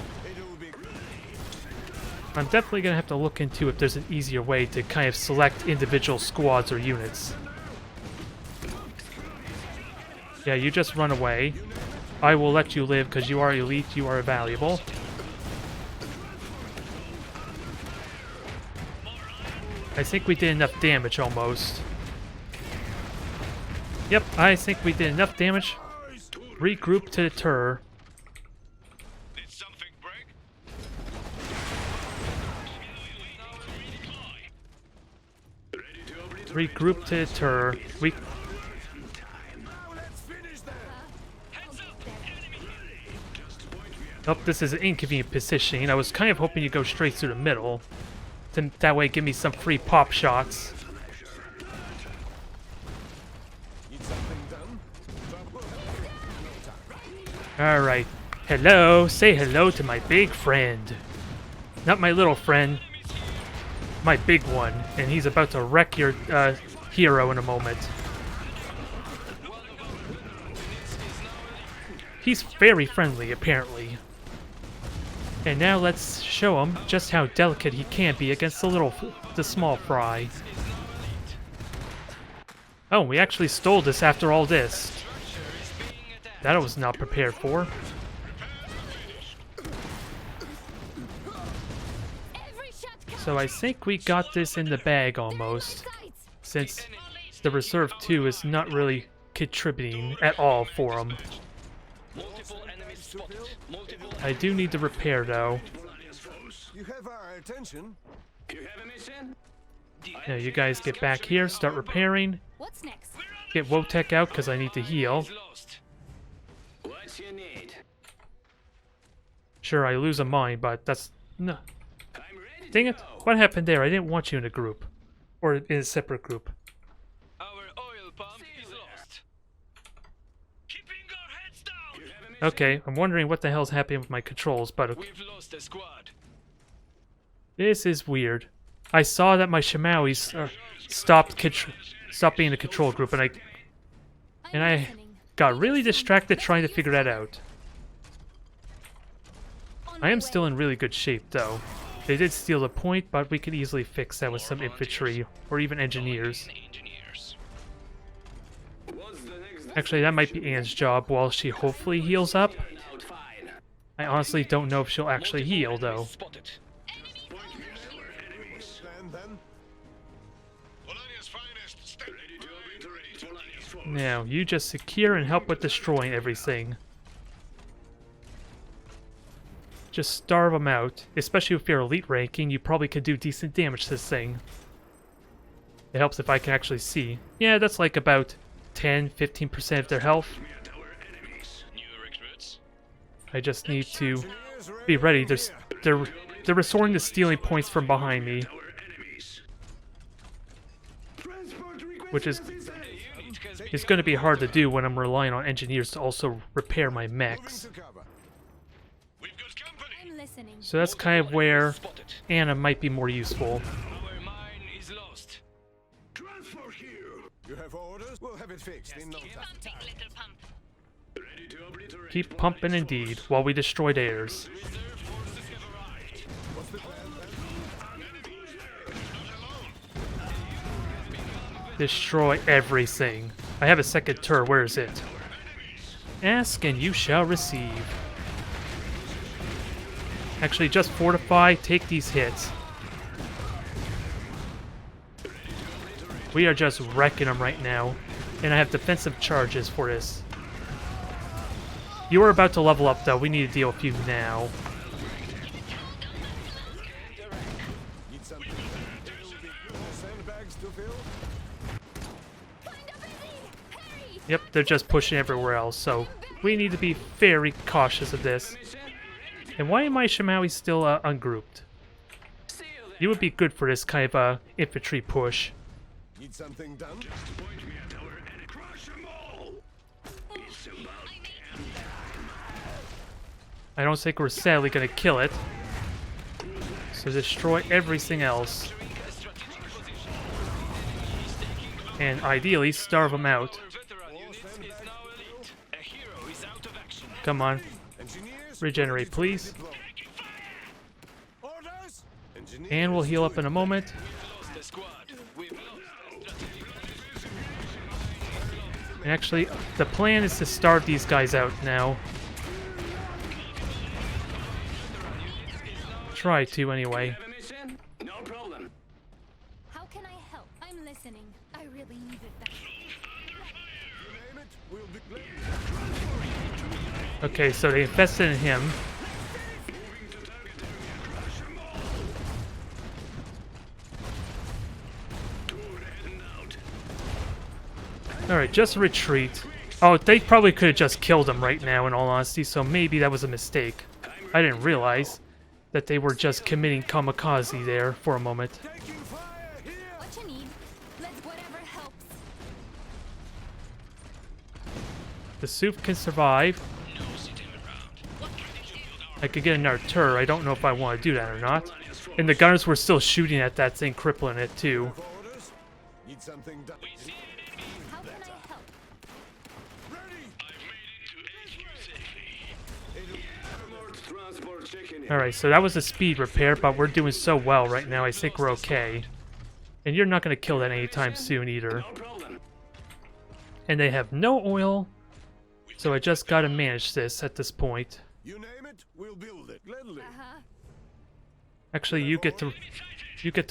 I'm definitely going to have to look into if there's an easier way to kind of select individual squads or units. Yeah, you just run away. I will let you live because you are elite, you are valuable. I think we did enough damage almost. Yep, I think we did enough damage. Regroup to deter. Did something break? Regroup to deter. We. Oh, this is an inconvenient positioning. I was kind of hoping you go straight through the middle. Then that way give me some free pop shots. Alright. Hello. Say hello to my big friend. Not my little friend. My big one. And he's about to wreck your hero in a moment. He's very friendly, apparently. And now let's show him just how delicate he can be against the small fry. Oh, we actually stole this after all this. That I was not prepared for. So I think we got this in the bag almost, since the Reserve 2 is not really contributing at all for him. I do need to repair though. You have our attention. Now you guys get back here, start repairing. What's next? Get Wotek out because I need to heal. Sure, I lose a mine, but that's... no. Dang it. What happened there? I didn't want you in a group. Or in a separate group. Our oil pump is lost. Keeping our heads down. Okay, I'm wondering what the hell's happening with my controls, but... We've lost a squad. This is weird. I saw that my Shimawis stopped being a control group, and I got really distracted trying to figure that out. I am still in really good shape, though. They did steal a point, but we could easily fix that with some infantry, or even engineers. Actually, that might be Anne's job while she hopefully heals up. I honestly don't know if she'll actually heal, though. Spotted. Stand then. Polania's finest. Stand ready to obliterate Polania's foes. Now, you just secure and help with destroying everything. Just starve them out. Especially if you're elite ranking, you probably could do decent damage to this thing. It helps if I can actually see. Yeah, that's like about 10-15% of their health. New recruits. I just need to be ready. They're restoring the stealing points from behind me, which is it's going to be hard to do when I'm relying on engineers to also repair my mechs. To cover. We've got company. I'm listening. So that's kind of where Spotted. Anna might be more useful. Our mine is lost. Transport here. You have orders? We'll have it fixed in no time. Pumping, little pump. Ready to obliterate. Keep pumping indeed, while we destroy theirs. Reserve forces have arrived. What's the plan then? Destroy everything. I have a second turret, where is it? Ask and you shall receive. Actually, just fortify, take these hits. We are just wrecking them right now. And I have defensive charges for this. You are about to level up though, we need to deal with you now. Need something. Sandbags to fill? Find a busy! Hurry! Yep, they're just pushing everywhere else, so we need to be very cautious of this. And why am I Shimawi still ungrouped? You would be good for this kind of infantry push. Need something done? Point me at our enemy. Crush them all. It's about I don't think we're sadly gonna kill it. So destroy everything else. And ideally starve them out. Our veteran unit is now elite. A hero is out of action. Come on, Engineers? regenerate please. Orders? Engineers? And we'll heal up in a moment. Lost the squad. We've lost the strategic And actually, the plan is to starve these guys out now. Try to anyway. have a mission? No problem. How can I help? I'm listening. I really needed that. Name it, we'll be glad. Okay, so they infested in him. Moving to target area. Crush them all. Tour heading out. Alright, just retreat. Oh, they probably could have just killed him right now in all honesty, so maybe that was a mistake. I didn't realize that they were just committing kamikaze there for a moment. Taking fire here! What you need? Let's whatever helps. The soup can survive. No sitting around. What can we do? I could get another turret. I don't know if I want to do that or not. And the gunners were still shooting at that thing, crippling it too. Orders? Need something done. How can I help? Ready! I've made it to HQ safely. Armored transport checking in. Alright, so that was a speed repair, but we're doing so well right now, I think we're okay. And you're not going to kill that anytime soon either. No problem. And they have no oil, so I just got to manage this at this point. You name it, we'll build it. Gladly. Uh-huh. Actually, you get to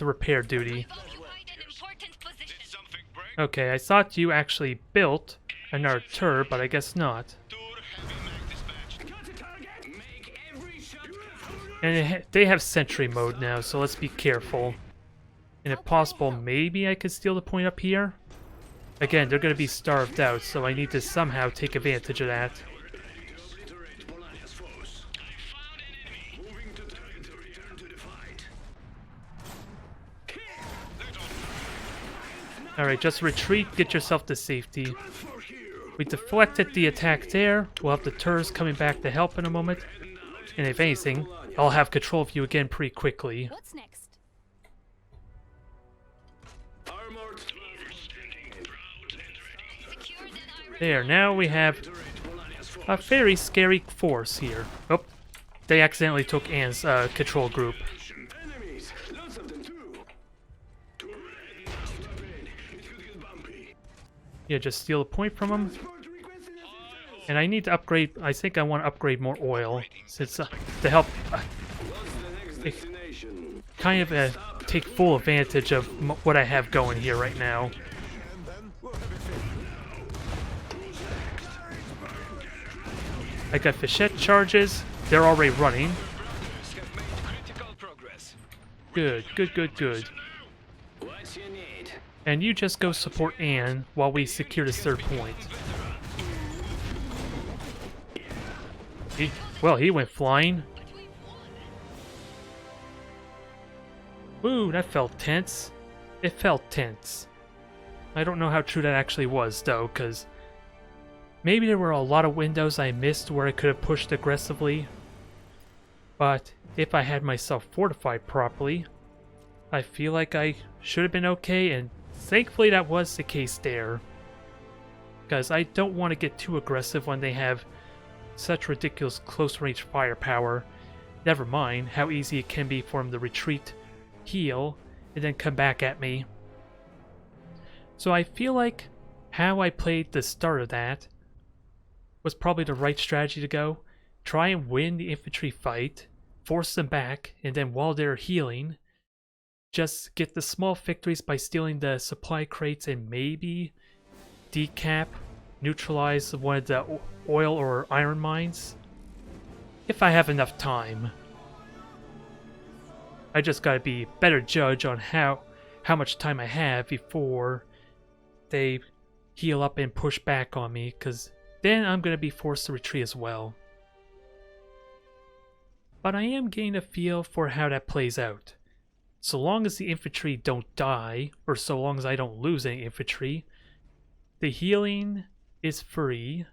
repair duty. Occupied an important position. Something break. Okay, I thought you actually built another turret, but I guess not. Tour heavy mag dispatched. Got a target. Make every shot count. And they have sentry mode now, so let's be careful. And if possible, maybe I could steal the point up here? Again, they're going to be starved out, so I need to somehow take advantage of that. Ready to obliterate Polania's foes. I found an enemy. Moving to target to return to the fight. Alright, just retreat, get yourself to safety. Transfer here. We deflected the attack there. We'll have the turrets coming back to help in a moment. And if anything, I'll have control of you again pretty quickly. What's next? Armored transport checking in. Secured an iron. There, now we have Obliterate Polania's foes. a very scary force here. Oh, they accidentally took Anne's control group. Enemies. Lots of them too. Tour heading out. Stop in. It could get bumpy. Yeah, just steal a point from them. Transport required. And I need to upgrade. I think I want to upgrade more oil since to help kind of take full advantage of what I have going here right now. And then we'll have a finish. I got Fichette charges. They're already running. Have made critical progress. Good, good, good, good. What you need? And you just go support Anne while we secure the third point. Well, he went flying. Ooh, that felt tense. It felt tense. I don't know how true that actually was, though, because maybe there were a lot of windows I missed where I could have pushed aggressively. But if I had myself fortified properly, I feel like I should have been okay, and thankfully that was the case there. Because I don't want to get too aggressive when they have such ridiculous close-range firepower. Never mind how easy it can be for them to retreat, heal, and then come back at me. So I feel like how I played the start of that was probably the right strategy to go. Try and win the infantry fight, force them back, and then while they're healing, just get the small victories by stealing the supply crates and maybe decap, neutralize one of the oil or iron mines. If I have enough time. I just gotta be a better judge on how much time I have before they heal up and push back on me, because then I'm gonna be forced to retreat as well. But I am getting a feel for how that plays out. So long as the infantry don't die, or so long as I don't lose any infantry, the healing is free,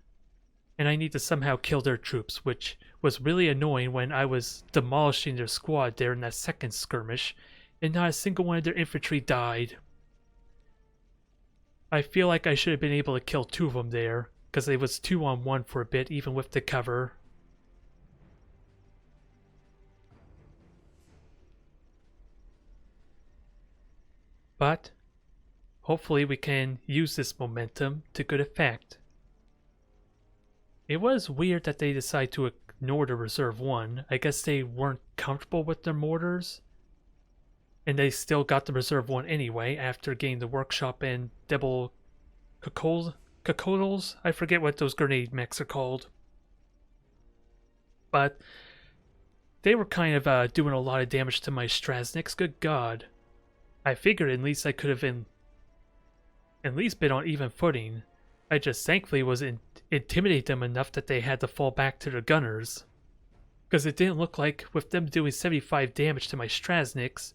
and I need to somehow kill their troops, which was really annoying when I was demolishing their squad there in that second skirmish, and not a single one of their infantry died. I feel like I should have been able to kill 2 of them there, because it was 2-on-1 for a bit, even with the cover. But hopefully we can use this momentum to good effect. It was weird that they decided to ignore the reserve 1. I guess they weren't comfortable with their mortars. And they still got the reserve 1 anyway after getting the workshop and double cocodles. I forget what those grenade mechs are called. But they were kind of doing a lot of damage to my Strasniks. Good God. I figured at least I could have at least been on even footing. I just thankfully was intimidate them enough that they had to fall back to their gunners. Because it didn't look like, with them doing 75 damage to my Strasniks,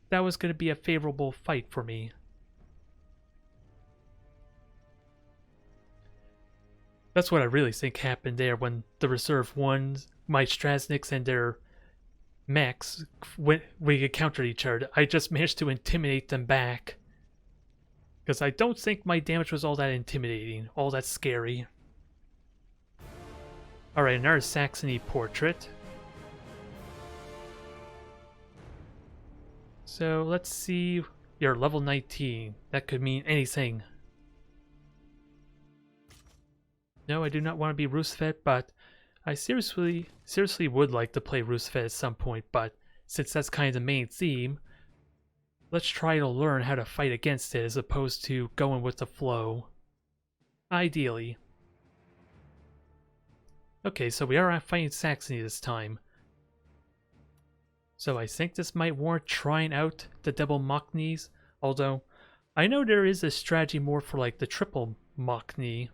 that was going to be a favorable fight for me. That's what I really think happened there when the reserve won. My Strasniks and their mechs, when we encountered each other, I just managed to intimidate them back. Because I don't think my damage was all that intimidating, all that scary. Alright, another Saxony portrait. So let's see, you're level 19. That could mean anything. No, I do not want to be Rusviet, but I seriously would like to play Rusviet at some point, but since that's kind of the main theme, let's try to learn how to fight against it as opposed to going with the flow. Ideally. Okay, so we are fighting Saxony this time. So I think this might warrant trying out the double Mach-knees, although I know there is a strategy more for like the triple Mach-knee.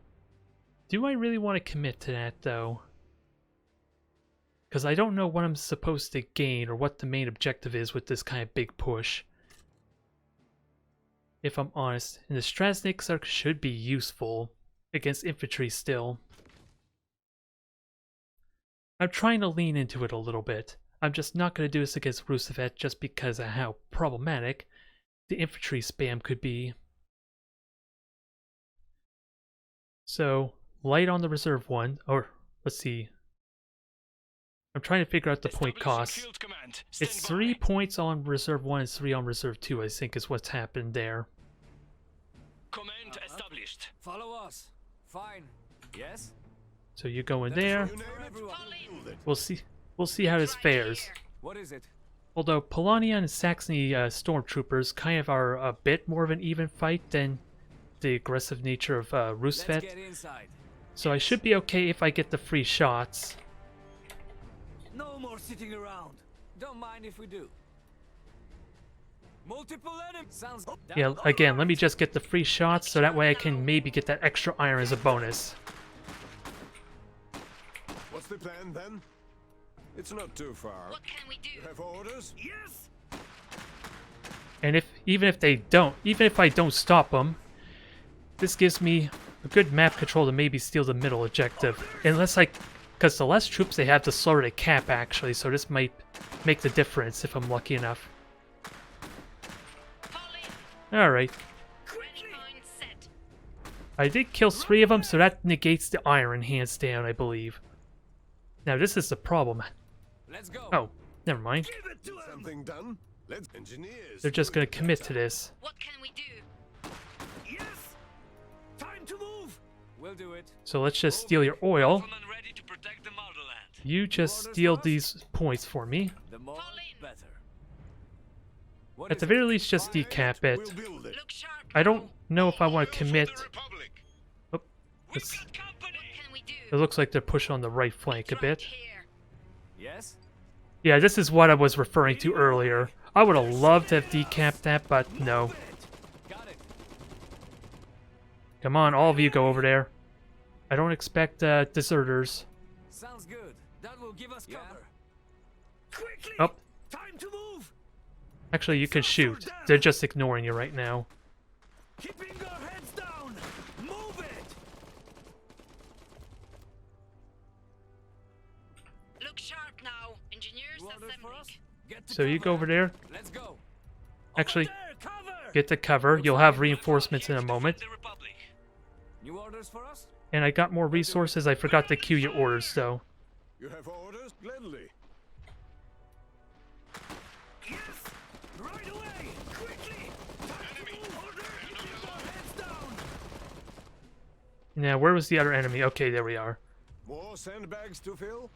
Do I really want to commit to that though? Because I don't know what I'm supposed to gain or what the main objective is with this kind of big push. If I'm honest, and the Strasniks should be useful against infantry still. I'm trying to lean into it a little bit. I'm just not going to do this against Rusviet just because of how problematic the infantry spam could be. So, light on the reserve 1, or let's see. I'm trying to figure out the point cost. It's 3 points on reserve 1 and 3 on reserve 2, I think is what's happened there. Command established. Follow us. Fine. Yes? So you go in there. You name it, Everyone. build it. We'll see how this fares. What is it? Although Polania and Saxony stormtroopers kind of are a bit more of an even fight than the aggressive nature of Let's Rusviet. get inside. So I should be okay if I get the free shots. No more sitting around. Don't mind if we do. Multiple enemies. Sounds. Yeah, again, let me just get the free shots so that way I can maybe get that extra iron as a bonus. What's the plan then? It's not too far. What can we do? You have orders? Yes. And even if I don't stop them, this gives me a good map control to maybe steal the middle objective. Because the less troops they have, the slower they cap actually, so this might make the difference if I'm lucky enough. Fall in. Alright. Ready, point, set. I did kill 3 of them, so that negates the iron hands down, I believe. Now this is the problem. Let's go. Oh, never mind. Give it to him. Something done? Let's engineers. They're just gonna commit to this. What can we do? Yes. Time to move. We'll do it. So let's just steal your oil. Riflemen ready to protect the motherland. You just steal these points for me. The more, Fall in. better. What At is the it? very least, just Fire decap We'll it. build it. Look sharp. I don't now. know if I want to commit. Republic. Oh, We've it's- got company. What can we do? it looks like they're pushing on the right flank a Right bit. here. Yes. Yeah, this is what I was referring to earlier. I would have loved to have decapped that, but no. Move it. Got it. Come on, all of you go over there. I don't expect deserters. Sounds good. That will give us cover. Quickly. Oh, Time to move. actually, you can shoot. They're just ignoring you right now. Keeping our heads down. Move it. Look sharp now. Engineers You orders for us? assembling. Get to So you go over there. Let's go. Actually, Over there, cover. get the cover. You'll have reinforcements in a moment. The Republic. New orders for us? And I got more resources. I forgot to queue your orders, though. You have orders? Gladly. Yes. Right away. Quickly. Time to move. Order. Keep our heads down. Now, where was the other enemy? Okay, there we are. More sandbags to fill?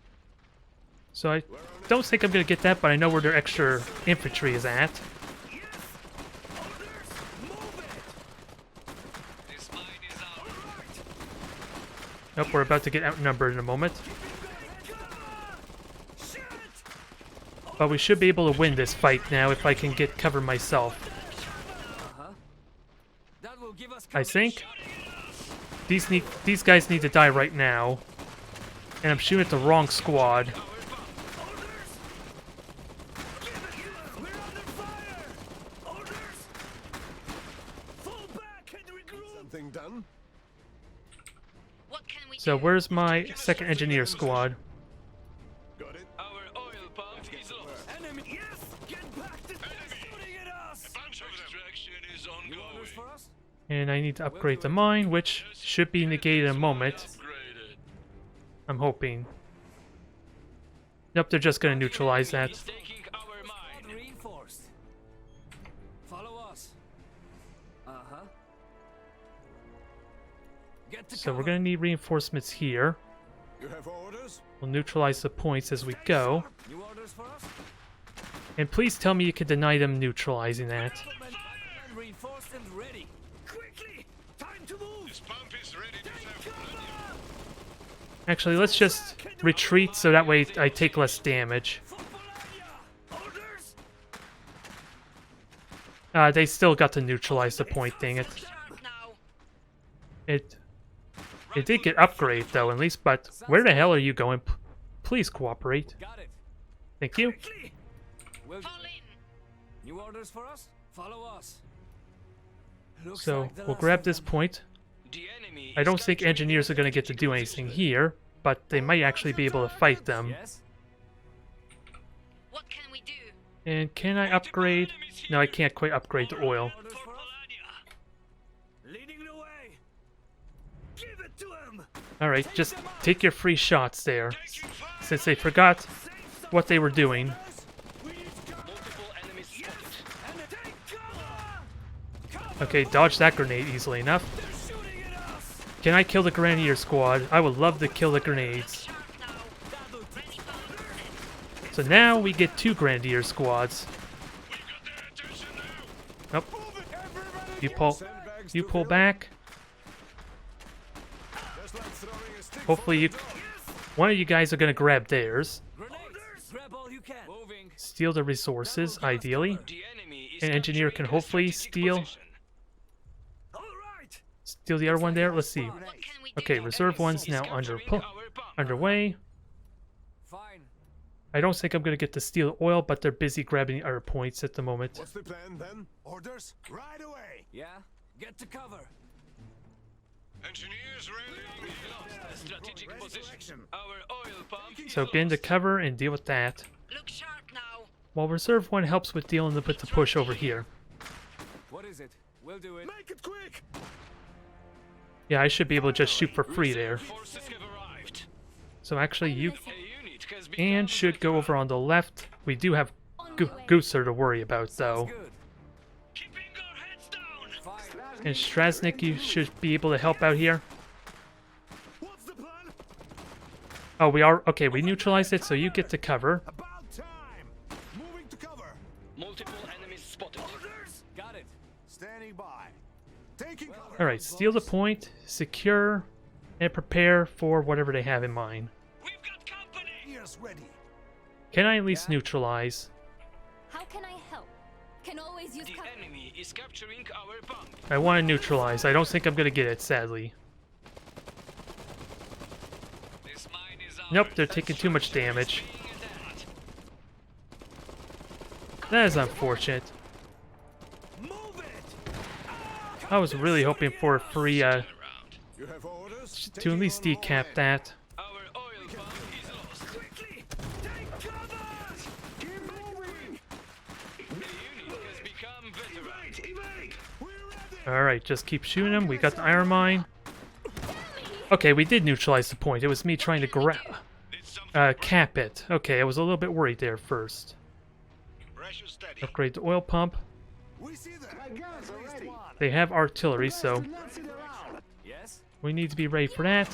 So I don't think I'm going to get that, but I know where their extra infantry is at. Yes. Orders. Move it. This mine is All ours. right. Nope, we're about to get outnumbered in a moment. Shit. But we should be able to win this fight now if I can get cover myself. That will give us I cover. think these guys need to die right now. And I'm shooting at the wrong squad. Orders. We're under fire. Orders. Fall back and regroup. Something done? What can we So do? where's my second engineer squad? Got it? Our oil pump is lost. Enemy. Yes. Get back to shooting at us. Bunch of extraction is New ongoing. orders for us? And I need to upgrade the mine, which should be negated in a moment. Upgraded. I'm hoping. Nope, they're just gonna neutralize that. He's taking our Squad mine. reinforced. Follow us. Uh-huh. Get to So we're cover. gonna need reinforcements here. You have orders? We'll neutralize the points as we go. New orders for us? And please tell me you can deny them neutralizing that. Riflemen reinforced and ready. Quickly! Time to move! This pump is ready to Take serve. cover! Actually, let's just retreat so that way I take less damage. For Polania! Orders! They still got to neutralize the point thing. Look sharp now. It did get upgrade though, at least. But where the hell are you going? Please cooperate. Got it. Thank you. Quickly! We'll Fall in. New orders for us? Follow us. Looks So like the we'll last grab of this them. point. The enemy I is don't think capturing engineers are going to get to do anything here, but they might actually be able to fight them. Yes? What can we do? And can I upgrade? No, I can't quite upgrade the oil. Orders for for us? Polania. Leading the way! Give it to him! Alright, just take your free shots there, Taking fire. since they forgot what they were doing. We need cover! Multiple enemies spotted. And take cover! Cover! Okay, dodge that grenade easily enough. They're shooting at us! Can I kill the Grenadier squad? I would love to kill the grenades. Sharp now. Ready for So now we get 2 Grenadier squads. We got their attention now. Nope. Move it, everybody! You pull. Sandbags You to pull fill. back. Just like throwing a stick Hopefully you. One of you guys are gonna grab theirs. Grenades! Grab all you can. Moving. Steal the resources, ideally. The enemy is An engineer can capturing a hopefully strategic steal. position. All right. Steal the other one there. Let's see. what can we do? Okay, reserve one's Is now capturing our bomb. underway. Fine. I don't think I'm gonna get to steal oil, but they're busy grabbing our points at the moment. What's the plan then? Orders? Right away! Yeah. Get to cover. Engineers ready. We lost a strategic Ready for position. action. Our oil pump is So get into lost. cover and deal with that. Look sharp now. While reserve one helps with dealing with the push over here. What is it? We'll do it. Make it quick! Yeah, I should be able to just shoot for free there. Forces have arrived. So actually, you A unit has been and should go over on the left. We do have Gootser to worry about though. Good. keeping our heads down. Fine. And Strasnik, you should be able to help out here. What's the plan? Oh, we are okay. We neutralized it, so you get to cover. About time! Moving to cover! Multiple enemies spotted. Orders. Got it. Standing by. Taking cover! All right, steal the point, secure, and prepare for whatever they have in mind. We've got company. Ears ready. Can I at least neutralize? How can I help? Can always use The cover. enemy is capturing our bomb. I want to neutralize. I don't think I'm gonna get it, sadly. This mine is ours. Nope, they're taking too much damage. Being attacked. That is unfortunate. Move it. I was really hoping for a free, Around. You have orders? to at least decap that. Our oil pump is lost. Quickly. Take cover. Keep moving! The unit has become veteran. We're ready! Alright, just keep shooting them. We got the iron mine. Okay, we did neutralize the point. It was me trying to Did something cap it. Okay, I was a little bit worried there first. Pressure steady. Upgrade the oil pump. We see them. My guns are ready. They have artillery, so Do not sit around. Yes. we need to be ready for that.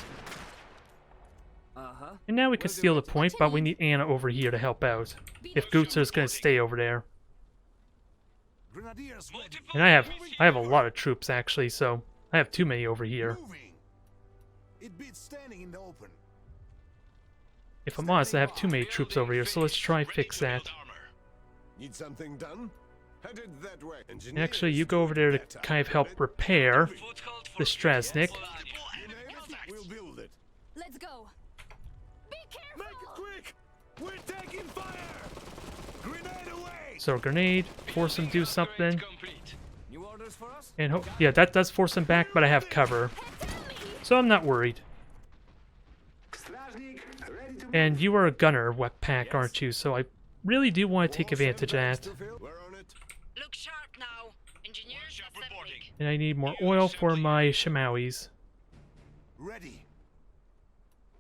Uh-huh. And now we can steal the point, but we need Anna over here to help out. If Gootser's gonna stay over there. Grenadiers ready. multiple And I have enemies a lot of troops actually, so I have too many over here. Moving. It beats standing in the open. If I'm honest, I have too many troops over here, so let's try and fix that. Need something done? Headed that way. And actually, you go over there to kind of help repair the Strasnik. You name it, we'll build it. Let's go. Be Make it careful. quick! We're taking fire! Grenade away! So grenade, force him to do something. Complete. New orders for us? And yeah, that does force him back, but I have cover. So I'm not worried. Strasnik, ready to And you are a gunner, wet pack, aren't you? So I really do want to take advantage of that. We're on it. Look sharp now. Engineers Sharp reporting. assembling. And I need more oil for my Shimawis. Ready.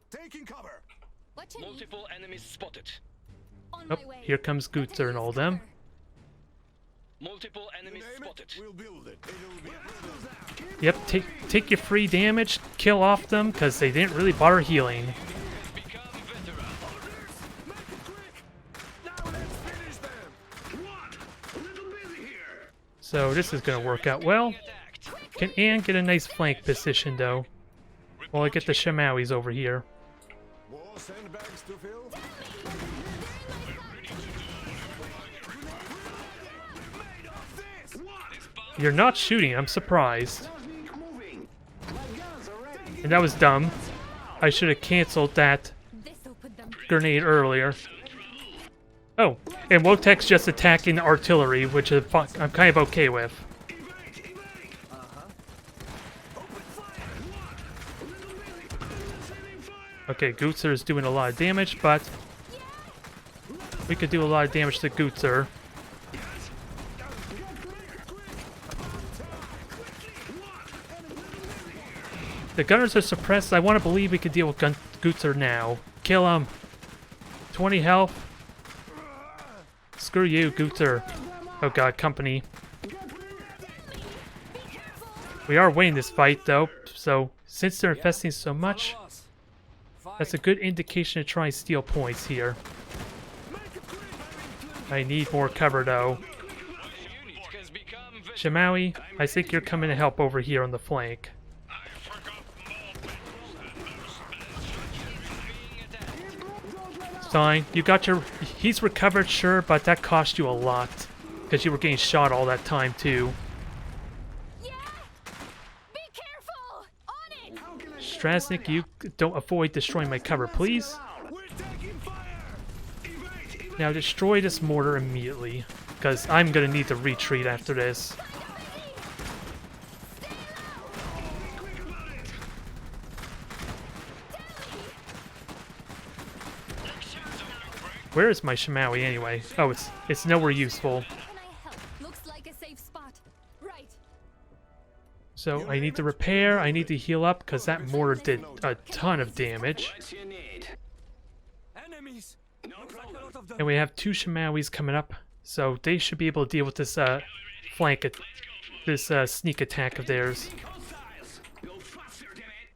Taking cover. What you need? Multiple enemies spotted. On Oh, my way. here comes Gootser and all them. Multiple You enemies name spotted. it, we'll build it. It'll be Yep, take your free damage, kill off them, because they didn't really bother healing. Has become veteran. Make it quick! Now let's finish them! What? A little busy here. So this is going to work out well. Attacked. Can Anne get a nice flank position, though? While I get the Shimawis over here. More sandbags to fill? You're not shooting, I'm surprised. Strasnik moving. My guns are ready. And that was dumb. I should have canceled that This'll put them. grenade earlier. Oh, and Wotek's just attacking the artillery, which is I'm kind of okay with. Okay, Gootser is doing a lot of damage, but we could do a lot of damage to Gootser. The gunners are suppressed. I want to believe we could deal with Gootser now. Kill him. 20 health. Screw you, Gootser. Oh god, company. We are winning this fight, though, so since they're infesting so much, Follow us. Fight. that's a good indication to try and steal points here. I need more cover, though. Unit has become Shamawi, I think you're coming to help over here on the flank. I forgot more Fine, you got your... He's recovered, sure, but that cost you a lot. Because you were getting shot all that time, too. Yeah! Be careful! On it! Strasnik, you don't avoid destroying my cover, please. We're taking fire! Evade! Evade! Now destroy this mortar immediately. Because I'm going to need to retreat after this. Where is my Shamawi anyway? Oh, it's nowhere useful. How can I help? Looks like a safe spot. Right. So I need to repair, I need to heal up, because that mortar did a ton of damage. What you need? Enemies. No problem. And we have 2 Shamawis coming up, so they should be able to deal with this sneak attack of theirs. Hostiles! Go faster, damn it!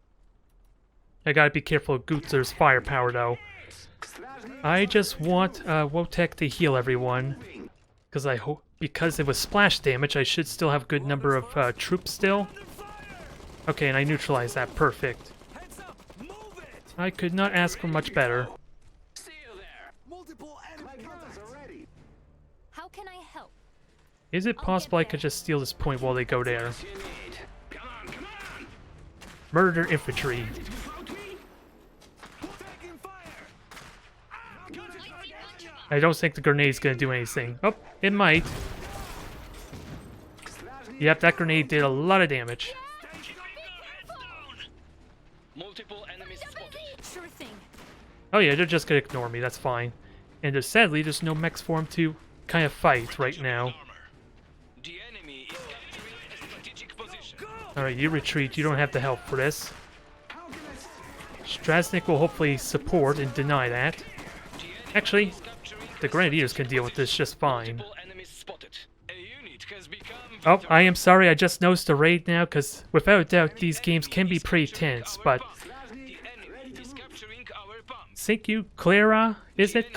I gotta be careful of Gutzer's firepower though. I just want Wotek to heal everyone, because I hope because it was splash damage, I should still have a good number of troops still. Okay, and I neutralized that. Perfect. Heads up. Move it. I could not ask for much better. See you there! Multiple enemy Guns are ready! How can I help? Is it possible I could just steal this point while they go there? What you need? Come on, come on! Murder infantry. Without me? Taking fire! I don't think the grenade's gonna do anything. Oh, it might. Yep, that grenade did a lot of damage. multiple enemies spotted. Sure thing. Oh yeah, they're just gonna ignore me, that's fine. And sadly, there's no mechs for them to kind of fight right now. The enemy is capturing a strategic position. Alright, you retreat, you don't have the help for this. Strasnik will hopefully support and deny that. Actually, the Grenadiers can deal with this just fine. Multiple enemies spotted. A unit has become Oh, I am sorry, I just noticed the raid now, because without a doubt, these games can be pretty tense, but... The enemy is capturing our pumps. Thank you, Clara? Is it?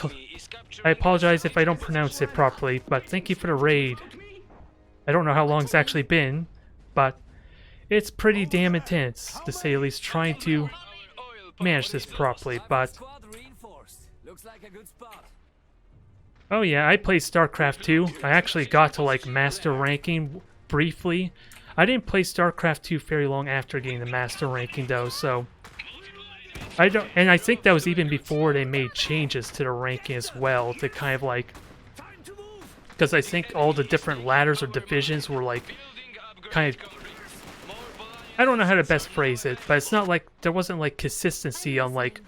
I apologize if I don't pronounce it properly, but thank you for the raid. I don't know how long it's actually been, but it's pretty damn intense, to say the least, trying to manage this properly, but... Squad reinforced. Looks like a good spot. Oh yeah, I played StarCraft 2. I actually got to like master ranking briefly. I didn't play StarCraft 2 very long after getting the master ranking though, so I don't, and I think that was even before they made changes to the ranking as well to kind of like, because I think all the different ladders or divisions were like kind of, I don't know how to best phrase it, but it's not like there wasn't like consistency on like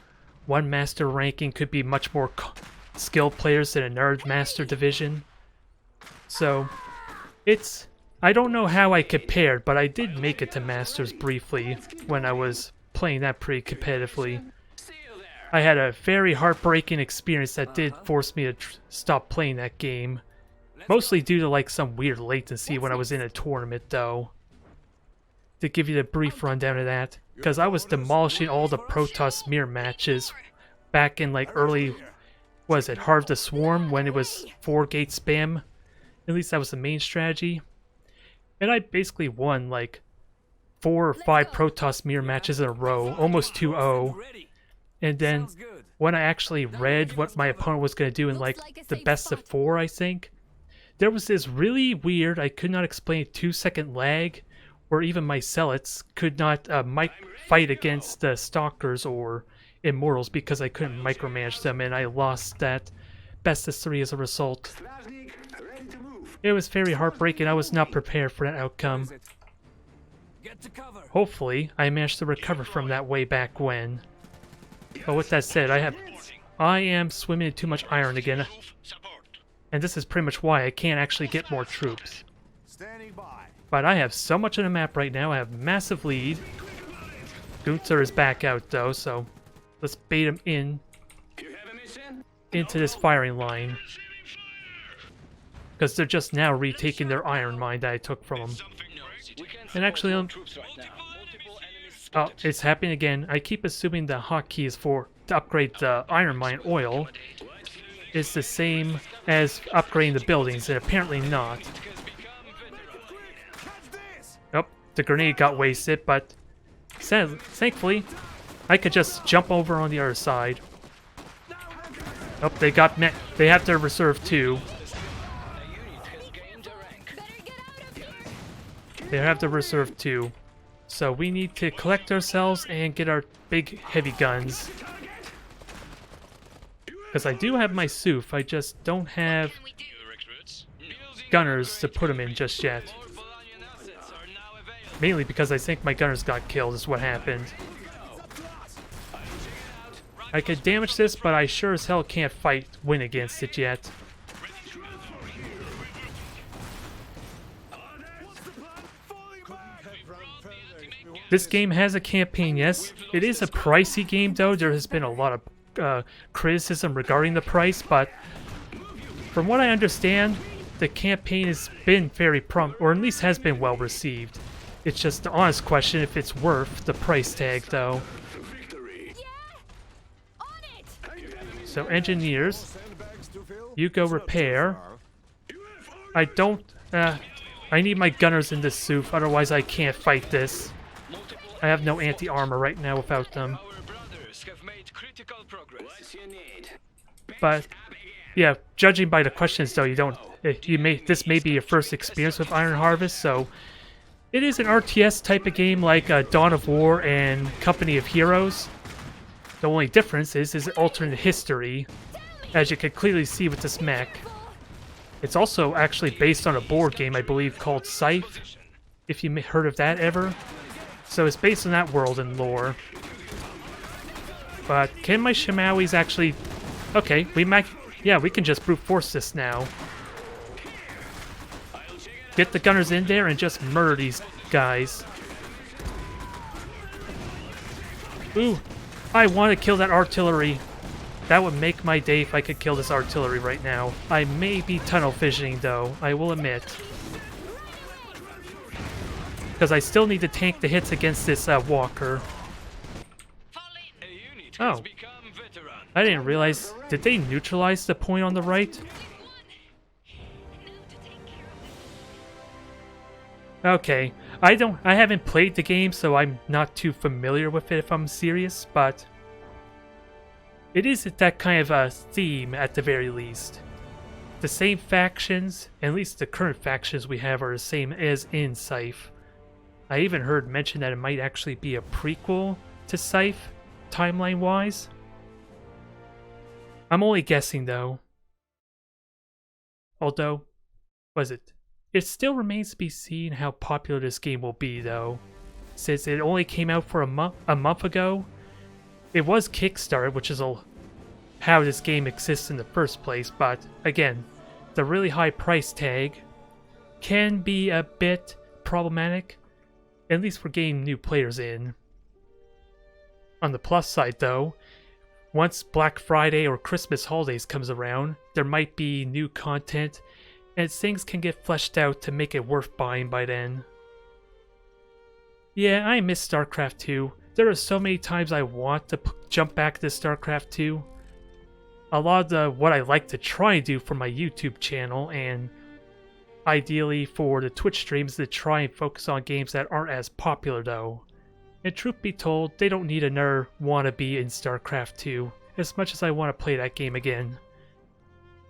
one master ranking could be much more skilled players than another master division. So it's, I don't know how I compared, but I did make it to masters briefly when I was playing that pretty competitively. I had a very heartbreaking experience that did force me to stop playing that game, mostly due to like some weird latency when I was in a tournament though. To give you the brief rundown of that, because I was demolishing all the Protoss mirror matches back in like early, was it Heart of the Swarm, when it was 4-gate spam. At least that was the main strategy. And I basically won like 4 or 5 Protoss mirror matches in a row, almost 2-0. And then when I actually read what my opponent was going to do in like the best of 4, I think, there was this really weird, I could not explain, 2-second lag where even my Zealots could not fight against the Stalkers or Immortals because I couldn't micromanage them, and I lost that best of 3 as a result. It was very heartbreaking. I was not prepared for that outcome. Get to cover. Hopefully, I managed to recover from that way back when. But with that said, I am swimming in too much iron again, and this is pretty much why I can't actually get more troops. Standing by. But I have so much on the map right now. I have massive lead. Gunther is back out though, so let's bait him in into this firing line. Because they're just now retaking their iron mine that I took from them. And actually, Troops right now. Multiple enemies oh, spotted. it's happening again. I keep assuming the hotkey is for to upgrade the iron mine oil. It's the same as upgrading the buildings, and apparently not. Nope, the grenade got wasted, but thankfully, I could just jump over on the other side. Nope, they got met. They have their reserve too. They have the reserve too. So we need to collect ourselves and get our big heavy guns. Because I do have my SUF, I just don't have Can we do? gunners to put them in just yet. Mainly because I think my gunners got killed is what happened. I could damage this, but I sure as hell can't win against it yet. This game has a campaign, yes. It is a pricey game, though. There has been a lot of criticism regarding the price, but from what I understand, the campaign has been very or at least has been well received. It's just the honest question if it's worth the price tag, though. So engineers, you go repair. I don't. I need my gunners in this SUF, otherwise I can't fight this. I have no anti-armor right now without them. But yeah, judging by the questions though, this may be your first experience with Iron Harvest, so it is an RTS type of game like Dawn of War and Company of Heroes. The only difference is alternate history, as you can clearly see with this mech. It's also actually based on a board game, I believe, called Scythe, if you heard of that ever. So it's based on that world and lore. But can my Shimawis actually... Okay, we can just brute force this now. Get the gunners in there and just murder these guys. Ooh, I want to kill that artillery. That would make my day if I could kill this artillery right now. I may be tunnel visioning though, I will admit. Because I still need to tank the hits against this walker. Oh. I didn't realize... Did they neutralize the point on the right? Okay. I haven't played the game, so I'm not too familiar with it if I'm serious, but... It is that kind of a theme at the very least. The same factions, at least the current factions we have are the same as in Scythe. I even heard mention that it might actually be a prequel to Scythe, timeline-wise. I'm only guessing though. Although, it still remains to be seen how popular this game will be though. Since it only came out for a month ago, it was Kickstarted, which is how this game exists in the first place, but again, the really high price tag can be a bit problematic, at least for getting new players in. On the plus side though, once Black Friday or Christmas holidays comes around, there might be new content, and things can get fleshed out to make it worth buying by then. Yeah, I miss StarCraft 2. There are so many times I want to jump back to StarCraft 2. A lot of what I like to try and do for my YouTube channel, and ideally for the Twitch streams, to try and focus on games that aren't as popular though. And truth be told, they don't need another wannabe in StarCraft 2, as much as I want to play that game again.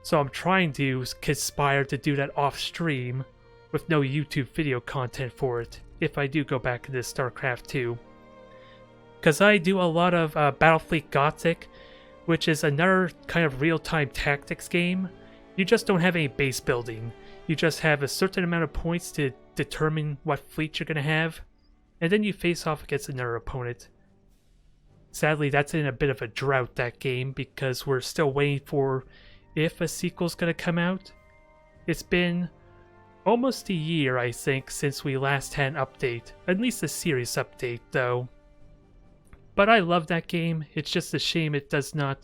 So I'm trying to conspire to do that off stream, with no YouTube video content for it, if I do go back into StarCraft 2. Because I do a lot of Battlefleet Gothic, which is another kind of real-time tactics game. You just don't have any base building. You just have a certain amount of points to determine what fleet you're going to have, and then you face off against another opponent. Sadly, that's in a bit of a drought, that game, because we're still waiting for if a sequel's going to come out. It's been almost a year, I think, since we last had an update. At least a serious update, though. But I love that game. It's just a shame it does not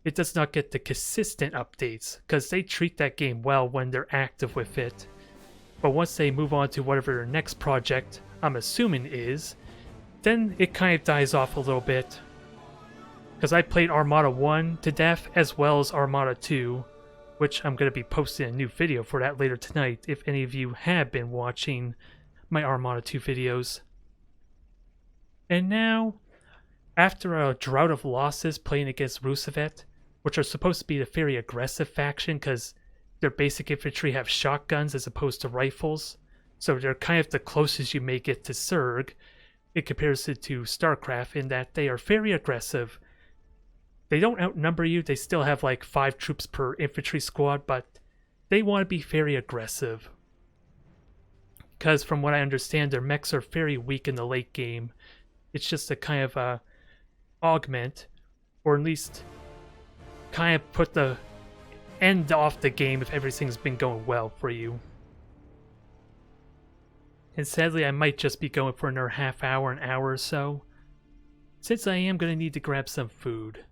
get the consistent updates, because they treat that game well when they're active with it. but once they move on to whatever their next project, I'm assuming is, then it kind of dies off a little bit. Because I played Armada 1 to death as well as Armada 2, which I'm going to be posting a new video for that later tonight if any of you have been watching my Armada 2 videos. And now, after a drought of losses playing against Rusviet, which are supposed to be the very aggressive faction because their basic infantry have shotguns as opposed to rifles, so they're kind of the closest you may get to Zerg in comparison to StarCraft in that they are very aggressive. They don't outnumber you, they still have like 5 troops per infantry squad, but they want to be very aggressive. Because from what I understand, their mechs are very weak in the late game. It's just a kind of augment, or at least kind of put the end off the game if everything's been going well for you. And sadly, I might just be going for another half hour, an hour or so, since I am going to need to grab some food.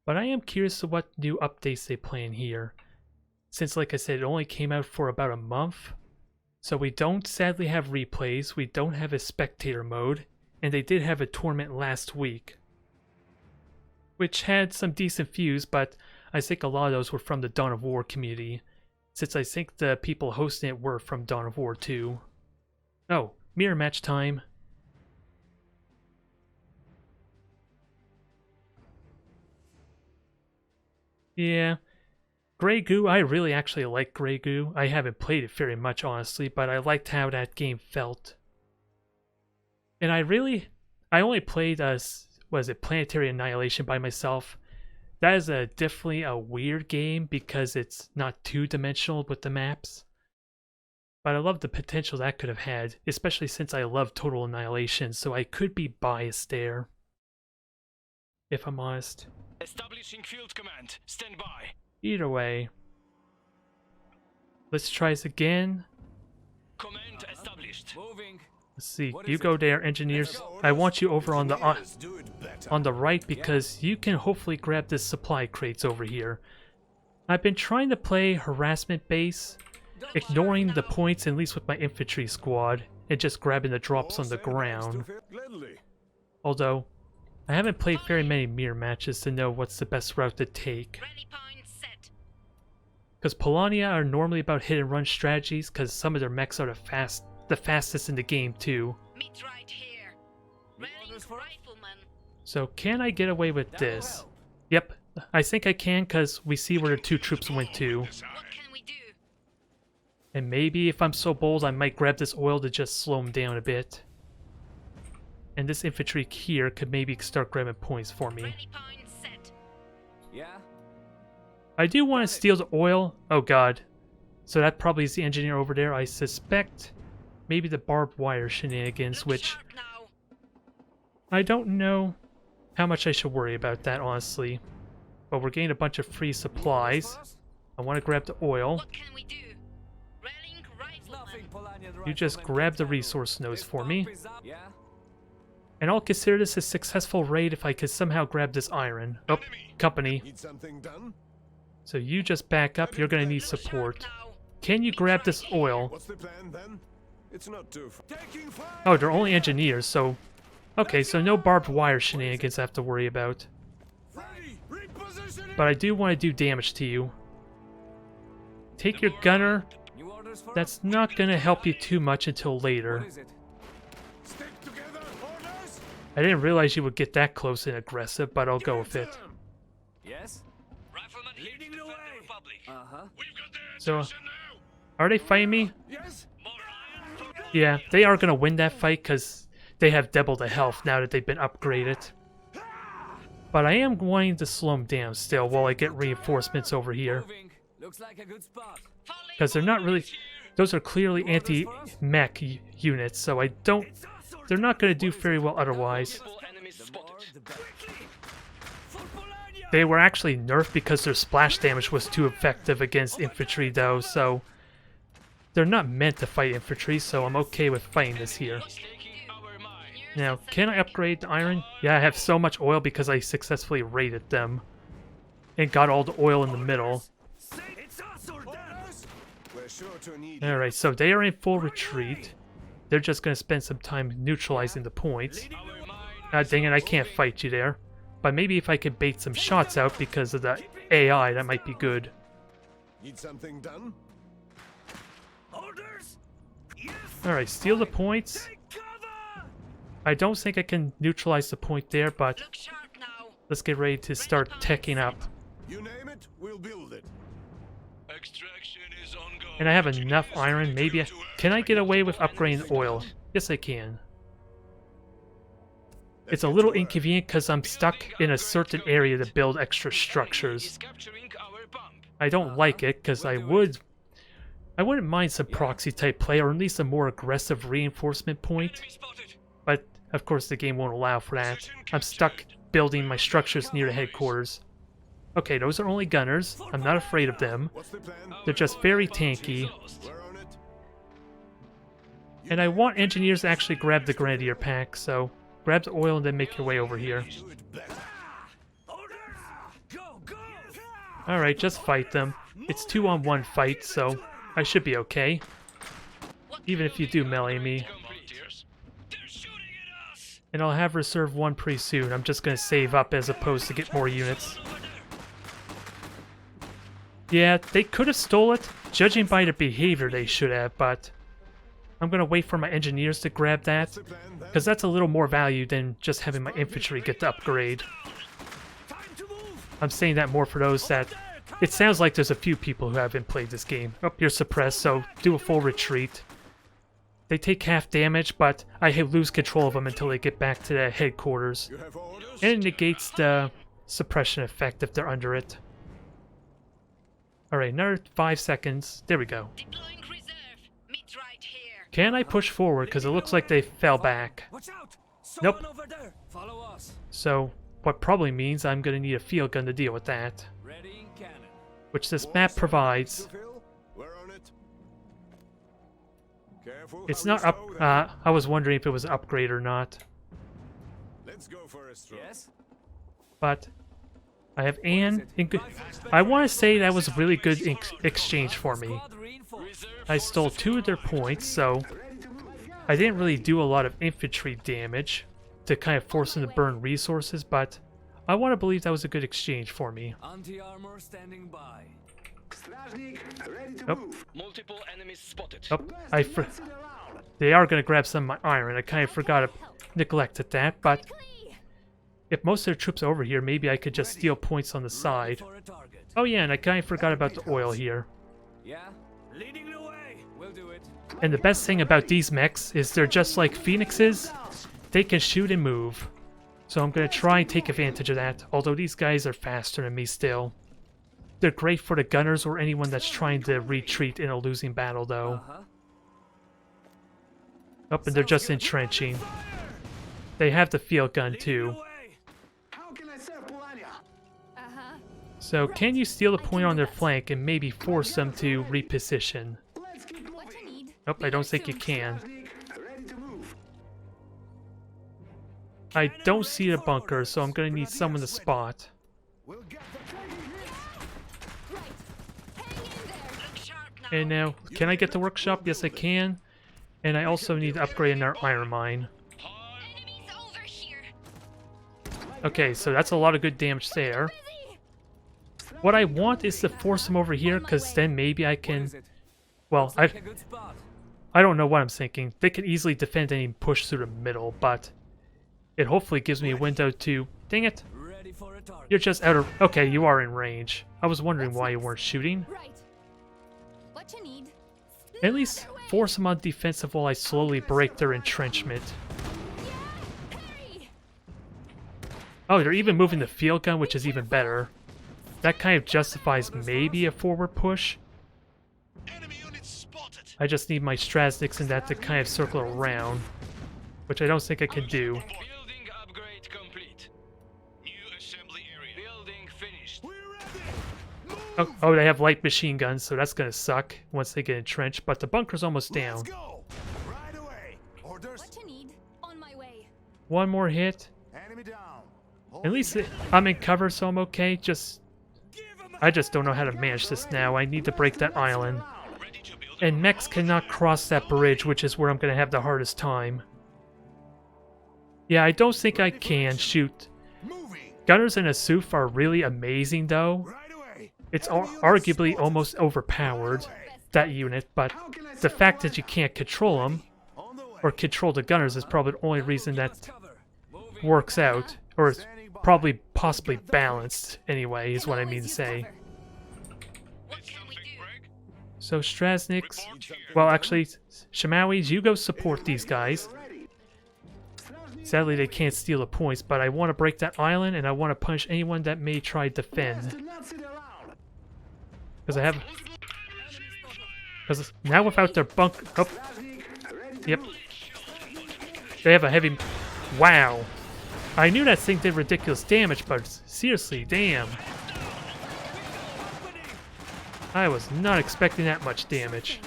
But I am curious to what new updates they plan here, since like I said, it only came out for about a month. So we don't sadly have replays, we don't have a spectator mode, and they did have a tournament last week, which had some decent views, but I think a lot of those were from the Dawn of War community, since I think the people hosting it were from Dawn of War 2. Oh, mirror match time. Yeah, Grey Goo, I really actually like Grey Goo. I haven't played it very much, honestly, but I liked how that game felt. And I only played, Planetary Annihilation by myself. That is definitely a weird game because it's not two-dimensional with the maps. But I love the potential that could have had, especially since I love Total Annihilation, so I could be biased there, if I'm honest. Establishing field command. Stand by. Either way. Let's try this again. Command established. Moving. Let's see. What You is go it? there, engineers. I want you over on the Do it better. on the right because you can hopefully grab this supply crates over here. I've been trying to play harassment base, ignoring the points at least with my infantry squad, and just grabbing the drops on the ground. Gladly. Although, I haven't played very many mirror matches to know what's the best route to take. Rally point set. Because Polania are normally about hit and run strategies because some of their mechs are the fastest in the game too. Meet right here. Rallying rifleman. So can I get away with this? Yep, I think I can because we see where the 2 troops went to. What can we do? And maybe if I'm so bold I might grab this oil to just slow them down a bit. And this infantry here could maybe start grabbing points for me. Rally point set. Yeah. I do want to steal the oil. Oh god. So that probably is the engineer over there. I suspect maybe the barbed wire shenanigans, Look which sharp now. I don't know how much I should worry about that, honestly. But we're getting a bunch of free supplies. I want to grab the oil. What can we do? Rallying rifleman. You just grab the resource nodes for me. Yeah. And I'll consider this a successful raid if I could somehow grab this iron. Oh, company. Need something done? So you just back up, you're gonna need Look sharp support. now. Can you grab this oil? What's the plan then? It's not too far. Taking fire! Oh, they're only engineers, so... Okay, so no barbed wire shenanigans I have to worry about. Ready! Repositioning! But I do want to do damage to you. Take your gunner. New orders for That's not gonna help you too much until later. What is it? Stick together, orders! I didn't realize you would get that close and aggressive, but I'll go with it. Yes. Rifleman here to Leading the defend way. the Republic. Uh-huh. We've got their So, attention now. are they fighting me? Yes? More iron for Yeah, they are gonna win that fight because they have double the health now that they've been upgraded. But I am wanting to slow them down still while I get reinforcements over here. Moving. Looks like a good spot. Falling Because they're not really... Those are clearly anti-mech units, so I don't... They're not going to do very well otherwise. multiple enemies The more, spotted. the better. They were actually nerfed because their splash damage was too effective against infantry though, so... They're not meant to fight infantry, so I'm okay with fighting this here. Taking our mine. Now, can I upgrade the iron? Yeah, I have so much oil because I successfully raided them. And got all the oil in the middle. It's us or them. Orders? We're sure to need Alright, so they are in full retreat. They're just gonna spend some time neutralizing the points. Ah, dang it, I can't fight you there. But maybe if I could bait some shots out because of the AI, that might be good. Need something done? Orders? Yes. Alright, steal the points. Take cover. I don't think I can neutralize the point there, but Look sharp now. let's get ready to start teching up. You name it, we'll build it. Extraction is ongoing. And I have enough iron, maybe. Can I get away with upgrading oil? Yes, I can. It's a little inconvenient because I'm stuck in a certain area to build extra structures. Is capturing our pump. I don't like it because I wouldn't mind some proxy type play or at least a more aggressive reinforcement point. Enemy spotted. But of course the game won't allow for that. I'm stuck building my structures near the headquarters. Okay, those are only gunners. I'm not afraid of them. What's the plan? They're just very tanky. We're on it. And I want engineers to actually grab the grenadier pack, so grab the oil and then make your way over here. Do it better. Orders. Go, go. Alright, just fight them. It's 2-on-1 fight, so I should be okay. Even if you do melee me. Complete. They're shooting at us. And I'll have reserve 1 pretty soon. I'm just gonna save up as opposed to get more units. Over there. Yeah, they could have stole it. Judging by their behavior, they should have, but I'm gonna wait for my engineers to grab that, What's the plan then? because that's a little more value than just having my infantry get the upgrade. Time to move. I'm saying that more for those that... It sounds like there's a few people who haven't played this game. Oh, you're suppressed, so do a full retreat. They take half damage, but I lose control of them until they get back to the headquarters. You have orders? And it negates the suppression effect if they're under it. Alright, another 5 seconds. There we go. Deploying reserve. Meet right here. Can I push forward? Because it looks like they fell back. Watch out. Nope. Someone over there. Follow us. So, what probably means I'm going to need a field gun to deal with that. Ready in cannon. Which this map provides. We're on it. Careful It's how not you up... slow down. I was wondering if it was an upgrade or not. Let's go for a stroll. Yes. But I have Anne in good... I want to say that was a really good exchange for me. Squad reinforced. I stole 2 of their points, so I didn't really do a lot of infantry damage to kind of force them to burn resources, but I want to believe that was a good exchange for me. Anti-armor standing by. Strajnik, ready to Nope. move. Multiple enemies spotted. Oh, they are going to grab some of my iron. I kind of forgot to neglected that, but if most of their troops are over here, maybe I could just steal points on the side. For a target. Oh yeah, and I kind of forgot about the oil here. Yeah. Leading the way. We'll do it. And the best thing about these mechs is they're just like phoenixes. They can shoot and move. So I'm going to try and take advantage of that, although these guys are faster than me still. They're great for the gunners or anyone that's trying to retreat in a losing battle, though. Uh-huh. Oh, and they're just entrenching. They have the field gun, too. How can I serve Polania? Uh-huh. So can you steal a point on their flank and maybe force them to reposition? Let's keep What you moving. need? Nope, I don't think you can. Strajnik, ready to move. I don't see a bunker, so I'm going to need someone to spot. We'll get the training here. Right. Hang in there. Look sharp now. And now, can I get the workshop? Yes, I can. And I also need to upgrade in our iron mine. Enemies over here. Okay, so that's a lot of good damage there. What I want is to force them over here, because then maybe I can... Is it? Well, Like a good spot. I don't know what I'm thinking. They can easily defend and push through the middle, but it hopefully gives me a window to... Dang it! Ready for a target. You're just out of... Okay, you are in range. I was wondering why you weren't shooting. Right. What you need? At least force them on defensive while I slowly break their entrenchment. Yeah. Hurry. Oh, they're even moving the field gun, which is even better. That kind of justifies maybe a forward push. Enemy units spotted. I just need my Strasniks and that to kind of circle around, which I don't think I can do. Building upgrade complete. New assembly area. Building finished. Oh, they have light machine guns, so that's gonna suck once they get entrenched, but the bunker's almost down. Let's go. Right away. Orders. What you need? On my way. One more hit. Enemy down. At least I'm in cover, so I'm okay. I just don't know how to manage this now. I need to break that island. Ready to build And mechs cannot cross that bridge, which is where I'm going to have the hardest time. Yeah, I don't think I can shoot. Moving. Gunners and Asuf are really amazing, though. Right away. It's arguably almost overpowered, that unit, but the fact that you can't control them, On the way. or control the gunners, is probably the only reason that works out, or is probably possibly balanced, anyway, is what I mean to say. What can we do? So Strasniks, well actually, Shimawis, you go support these guys. Sadly, they can't steal the points, but I want to break that island, and I want to punish anyone that may try to defend. Do not sit around. Because I have... Because now without their bunk... Oh, yep. They have a heavy... Wow. I knew that thing did ridiculous damage, but seriously, damn. I was not expecting that much damage.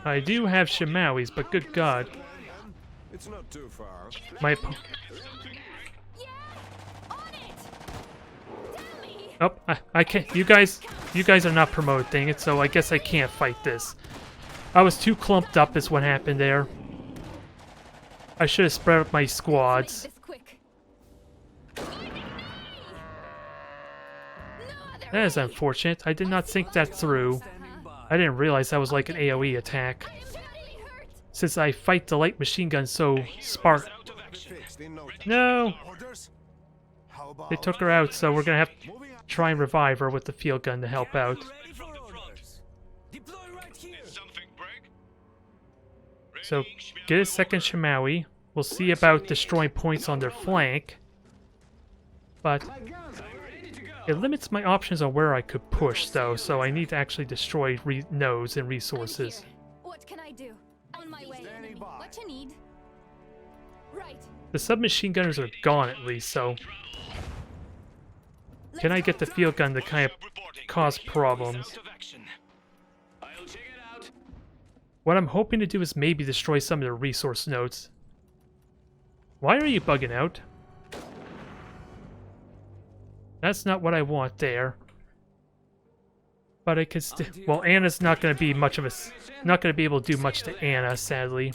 I do have Shimawis, but good god. It's not too far. My... Oh, I can't... You guys are not promoting it, so I guess I can't fight this. I was too clumped up is what happened there. I should have spread up my squads. That is unfortunate. I did not think that through. I didn't realize that was like an AoE attack. Since I fight the light machine gun so spark... Fixed in no time. No! Orders? How about They took her out, so we're gonna have to try and revive her with the field gun to help out. Ready for orders. Deploy right here. Something break? So, get a second Shimawi. We'll see about destroying points on their flank. But it limits my options on where I could push, though, so I need to actually destroy nodes and resources. What can I do? On my way. What you need? Right. The submachine gunners are gone at least, so... Can I get the field gun to kind of cause problems? Out of action. I'll check it out. What I'm hoping to do is maybe destroy some of their resource nodes. Why are you bugging out? That's not what I want there. But I could well, Anna's not going to be much of a... Not going to be able to do much to Anna, sadly.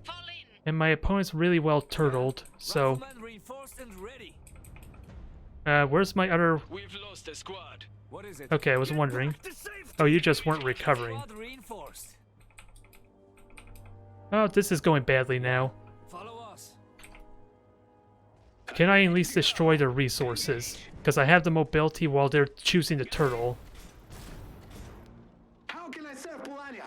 Fall in. And my opponent's really well turtled, so... Riflemen reinforced and ready. Where's my other... We've lost a squad. What is it? Okay, I was wondering. Oh, you just weren't recovering. Squad reinforced. Oh, this is going badly now. Follow us. Can I at least destroy their resources? Because I have the mobility while they're choosing the turtle. How can I serve Polania?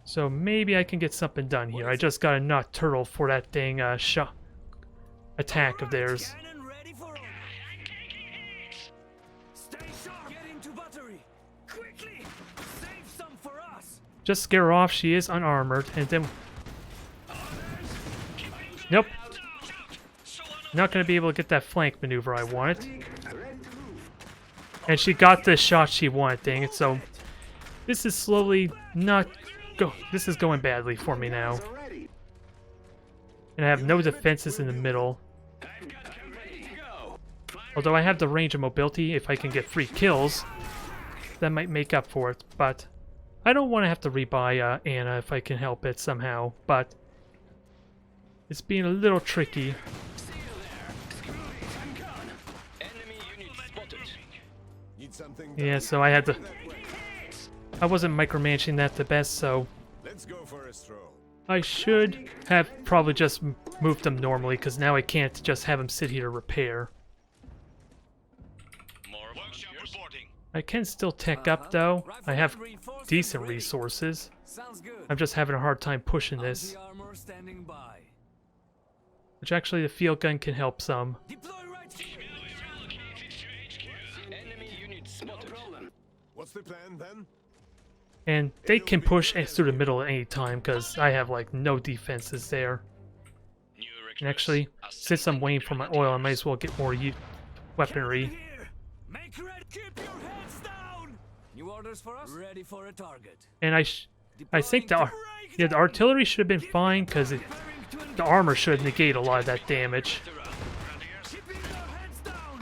So maybe I can get something done here. I just gotta not turtle for that dang attack of theirs. Cannon ready for orders. Stay sharp. Get into battery. Quickly. Save some for us. Just scare her off, she is unarmored, and then... Nope. Not gonna be able to get that flank maneuver I wanted. And she got the shot she wanted, dang it, so... This is slowly not... This is going badly for me now. Ready. And I have no defenses in the middle. I've got him ready to go. Although I have the range of mobility, if I can get 3 kills, that might make up for it, but... I don't want to have to rebuy Anna if I can help it somehow, but... It's being a little tricky. See you there. Screw I'm gone. Enemy unit spotted. Need something Yeah, done so I had to... that way. I wasn't micromanaging that the best, so... Let's go for a stroll. I should have probably just moved them normally, because now I can't just have them sit here to repair. More workshop reporting. I can still tech up, though. I have decent resources. Sounds good. I'm just having a hard time pushing this. Anti-armor standing by. Which actually the field gun can help some. Deploy right here. Enemy unit spotted. No problem. What's the plan then? And they can push through the middle at any time, because I have, like, no defenses there. New And actually, since I'm waiting for my oil, I might as well get more weaponry. Here. Make ready. Keep your heads down. New orders for us? Ready for a target. And I think the artillery should have been fine, because the armor should negate a lot of that damage. Keeping your heads down.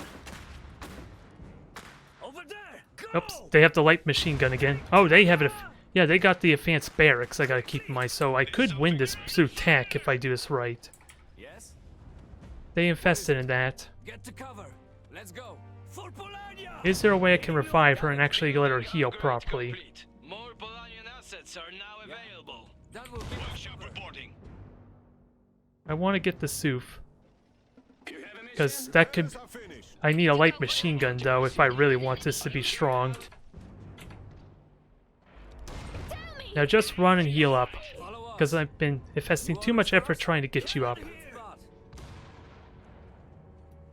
Over there. Go. Oops, they have the light machine gun again. Oh, they have it. Yeah, they got the advanced barracks I gotta keep in mind, so I could win this through tech if I do this right. Yes. They invested in that. Get to cover. Let's go. For Polania. Is there a way I can revive her and actually let her heal properly? Complete. More Polanian assets are now available. That will be Workshop reporting. I want to get the Suf. Because that could... I need a light machine gun, though, if I really want this to be strong. Now just run and heal up. Because I've been investing too much effort trying to get you up.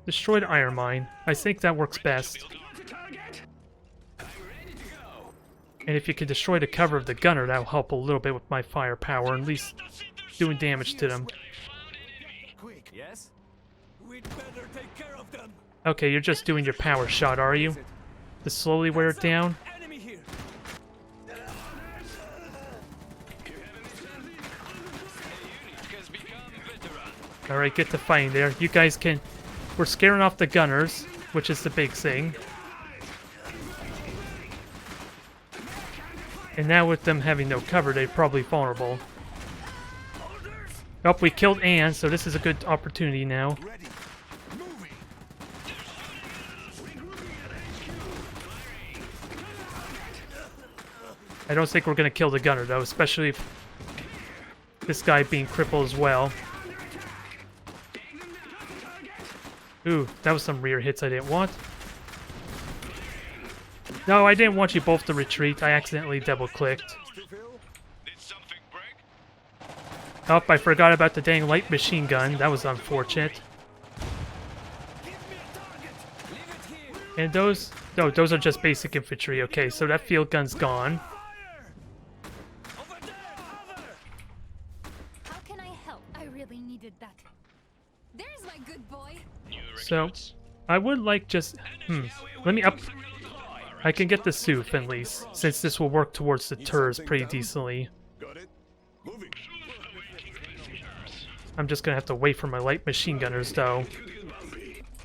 Destroyed iron mine. I think that works best. And if you can destroy the cover of the gunner, that'll help a little bit with my firepower, at least doing damage to them. quick. Yes. We'd better take care of them. Okay, you're just doing your power shot, are you? To slowly wear it down? Enemy here. Alright, get to fighting there. You guys can... We're scaring off the gunners, which is the big thing. And now with them having no cover, they're probably vulnerable. Oh, we killed Anne, so this is a good opportunity now. I don't think we're going to kill the gunner, though, especially if this guy being crippled as well. Ooh, that was some rear hits I didn't want. No, I didn't want you both to retreat. I accidentally double-clicked. Oh, I forgot about the dang light machine gun. That was unfortunate. And those... No, those are just basic infantry. Okay, so that field gun's gone. How can I help? I really needed that. There's my good boy. So, I would like just... Let me up... I can get the Suf at least, since this will work towards the turrets pretty decently. Got it. Moving. I'm just gonna have to wait for my light machine gunners, though.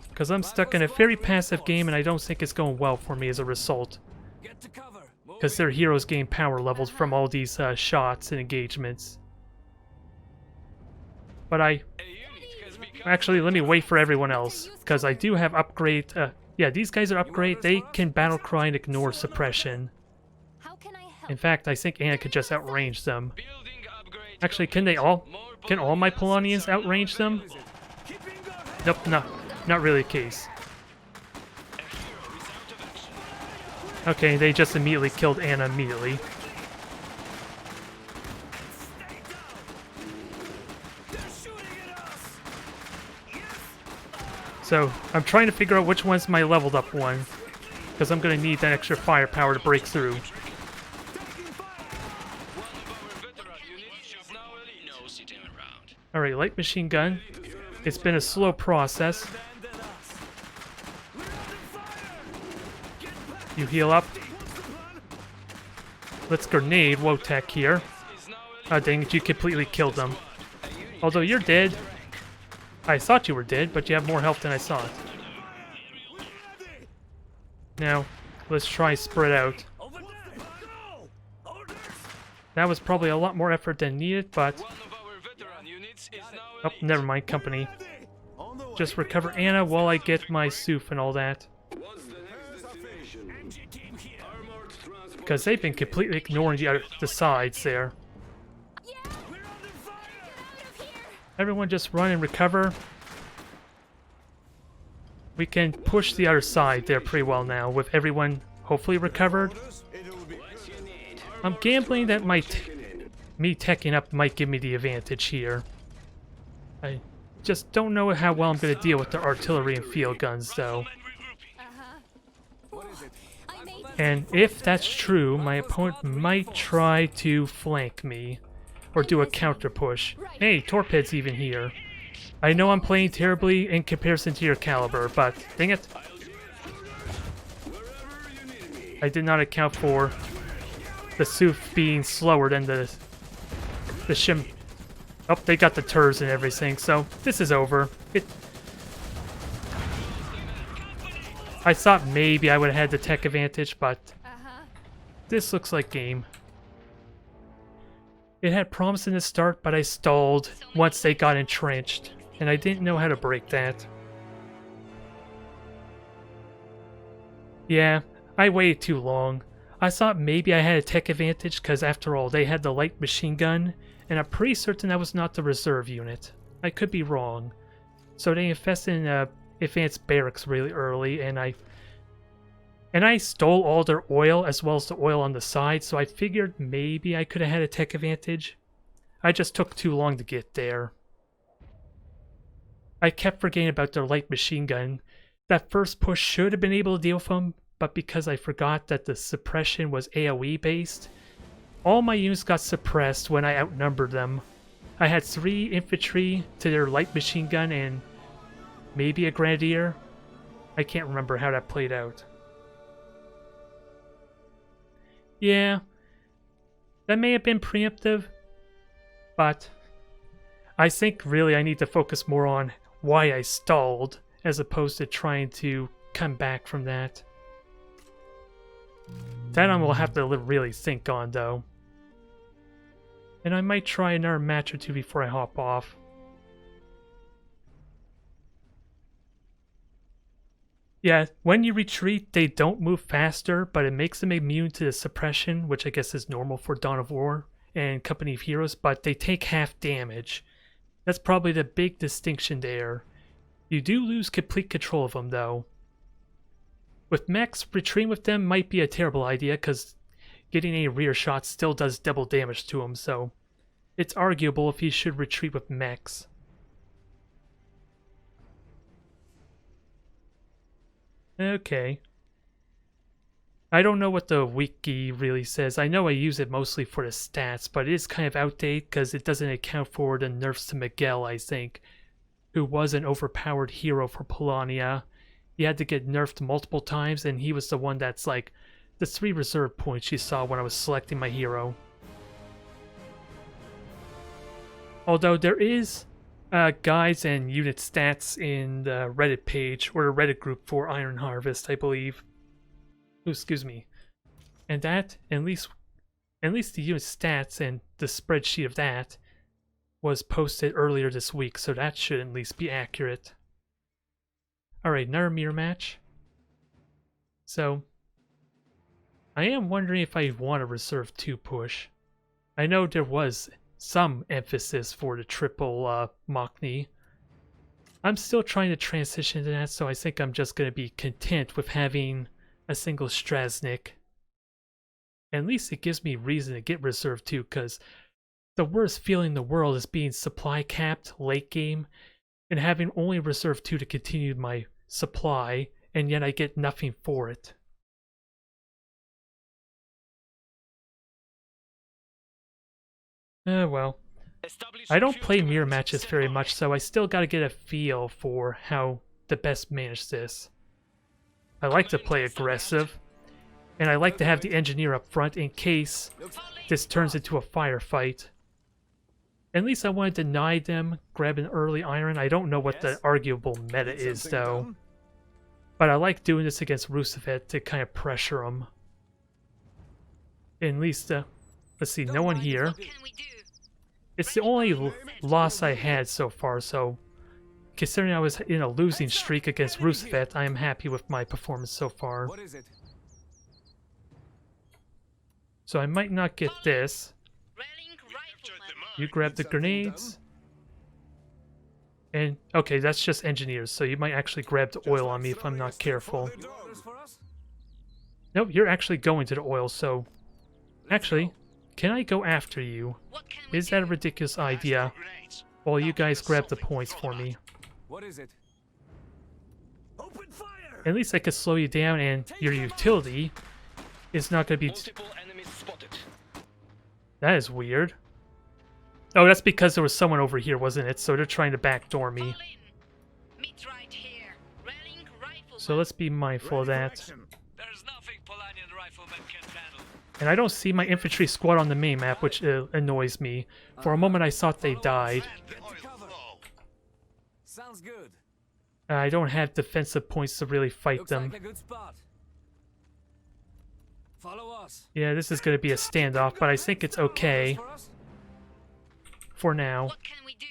Because I'm stuck in a very passive game and I don't think it's going well for me as a result. Get to cover. Because their heroes gain power levels from all these shots and engagements. But actually, let me wait for everyone else. Because I do have upgrade... yeah, these guys are upgrade. They can battle cry and ignore suppression. How can I help? In fact, I think Anna could just outrange them. Actually, can they all... Can all my Polonians outrange them? Nope, no, not really the case. Okay, they just immediately killed Anna immediately. So, I'm trying to figure out which one's my leveled up one. Because I'm going to need that extra firepower to break through. Alright, light machine gun. It's been a slow process. You heal up. Let's grenade Wotek here. Oh dang it, you completely killed them. Although you're dead. I thought you were dead, but you have more health than I thought. Now, let's try spread out. That was probably a lot more effort than needed, but... Oh, never mind, company. Just recover Anna while I get my Suf and all that. Because they've been completely ignoring the sides there. Everyone just run and recover. We can push the other side there pretty well now, with everyone hopefully recovered. I'm gambling that me teching up might give me the advantage here. I just don't know how well I'm going to deal with the artillery and field guns, though. And if that's true, my opponent might try to flank me. Or do a counter push. Hey, Torped's even here. I know I'm playing terribly in comparison to your caliber, but dang it. I did not account for the Suf being slower than the Shim. Oh, they got the turrs and everything, so this is over. I thought maybe I would have had the tech advantage, but Uh-huh. this looks like game. It had promise in the start, but I stalled once they got entrenched, and I didn't know how to break that. Yeah, I waited too long. I thought maybe I had a tech advantage because after all, they had the light machine gun, and I'm pretty certain that was not the reserve unit. I could be wrong. So they infested in advanced barracks really early, and I stole all their oil as well as the oil on the side, so I figured maybe I could have had a tech advantage. I just took too long to get there. I kept forgetting about their light machine gun. That first push should have been able to deal with them, but because I forgot that the suppression was AoE based, all my units got suppressed when I outnumbered them. I had 3 infantry to their light machine gun and maybe a grenadier. I can't remember how that played out. Yeah, that may have been preemptive, but I think really I need to focus more on why I stalled as opposed to trying to come back from that. That I will have to really think on though. And I might try another match or two before I hop off. Yeah, when you retreat, they don't move faster, but it makes them immune to the suppression, which I guess is normal for Dawn of War and Company of Heroes, but they take half damage. That's probably the big distinction there. You do lose complete control of them, though. With mechs, retreating with them might be a terrible idea, because getting a rear shot still does double damage to them, so it's arguable if you should retreat with mechs. Okay. I don't know what the wiki really says. I know I use it mostly for the stats, but it is kind of outdated because it doesn't account for the nerfs to Miguel, I think, who was an overpowered hero for Polania. He had to get nerfed multiple times, and he was the one that's like the 3 reserve points you saw when I was selecting my hero. Although there is guides and unit stats in the Reddit page, or a Reddit group for Iron Harvest, I believe. Ooh, excuse me. And that, at least the unit stats and the spreadsheet of that was posted earlier this week, so that should at least be accurate. Alright, another mirror match. So, I am wondering if I want to reserve 2 push. I know there was some emphasis for the triple Machni. I'm still trying to transition to that, so I think I'm just going to be content with having a single Strasnik. At least it gives me reason to get reserve 2, because the worst feeling in the world is being supply capped late game and having only reserve 2 to continue my supply, and yet I get nothing for it. Well. I don't play mirror matches very much, so I still gotta get a feel for how to best manage this. I like to play aggressive, and I like to have the engineer up front in case this turns into a firefight. At least I want to deny them, grab an early iron. I don't know what the arguable meta is, though. But I like doing this against Rusviet to kind of pressure him. At least, let's see, no one here. What can we do? It's the only loss I had so far, so considering I was in a losing streak against Rusviet, I am happy with my performance so far. What is it? So I might not get this. Rallying riflemen. You grab the grenades. And, okay, that's just engineers, so you might actually grab the oil on me if I'm not careful. Orders for us? Nope, you're actually going to the oil, so... Actually, can I go after you? What can we Is do? that a ridiculous idea? While you guys grab the points for me. What is it? Open fire! At least I could slow you down, and your utility is not going to be... Multiple enemies spotted. That is weird. Oh, that's because there was someone over here, wasn't it? So they're trying to backdoor me. Fall in. Meet right here. Rallying riflemen. So let's be mindful of that. There's nothing Polanian riflemen can't handle. And I don't see my infantry squad on the main map, which annoys me. For a moment I thought they died. The oil flow. Sounds good. I don't have defensive points to really fight Looks them. like a good spot. Follow us. Yeah, this is going to be a standoff, but I think it's okay For us? for now. What can we do?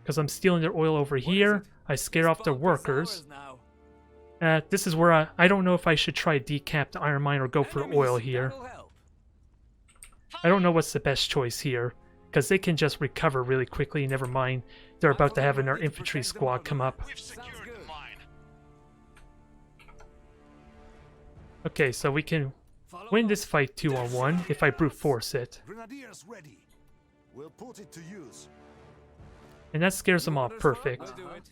Because I'm stealing their oil over What is here. it? I scare off their Spot is workers. ours now. This is where I don't know if I should try decap the iron mine or go for Enemies, oil here. that'll help. I don't know what's the best choice here. Because they can just recover really quickly. Never mind. They're about to have another infantry squad come up. We've secured the mine. Okay, so we can Follow win us. this fight 2-on-1 if I brute force it. Grenadiers ready. We'll put it to use. And that scares them off Orders for us? perfect. We'll do it.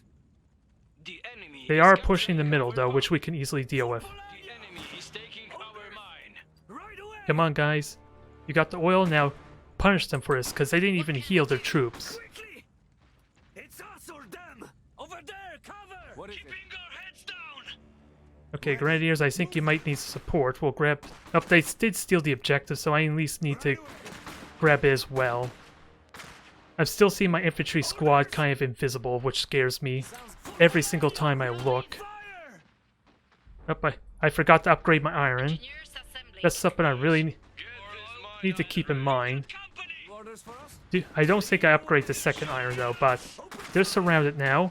The enemy They is are capturing pushing the middle our though, which mine. we can easily deal with. The enemy is taking our mine. Right away. Come on, guys. You got the oil, now punish them for this, because they didn't even heal their troops. Quickly! It's us or them! Over there, cover. What is it? Keeping our heads down. Okay, Grenadiers, I think you might need support. We'll grab... Oh, they did steal the objective, so I at least need to grab it as well. I've still seen my infantry squad kind of invisible, which scares me every single time I look. Fire! Oh, I forgot to upgrade my iron. Engineers assembly. That's something I really Get this mine need to keep in mind. company. Orders for us? I don't think I upgrade the second iron though, but they're surrounded now.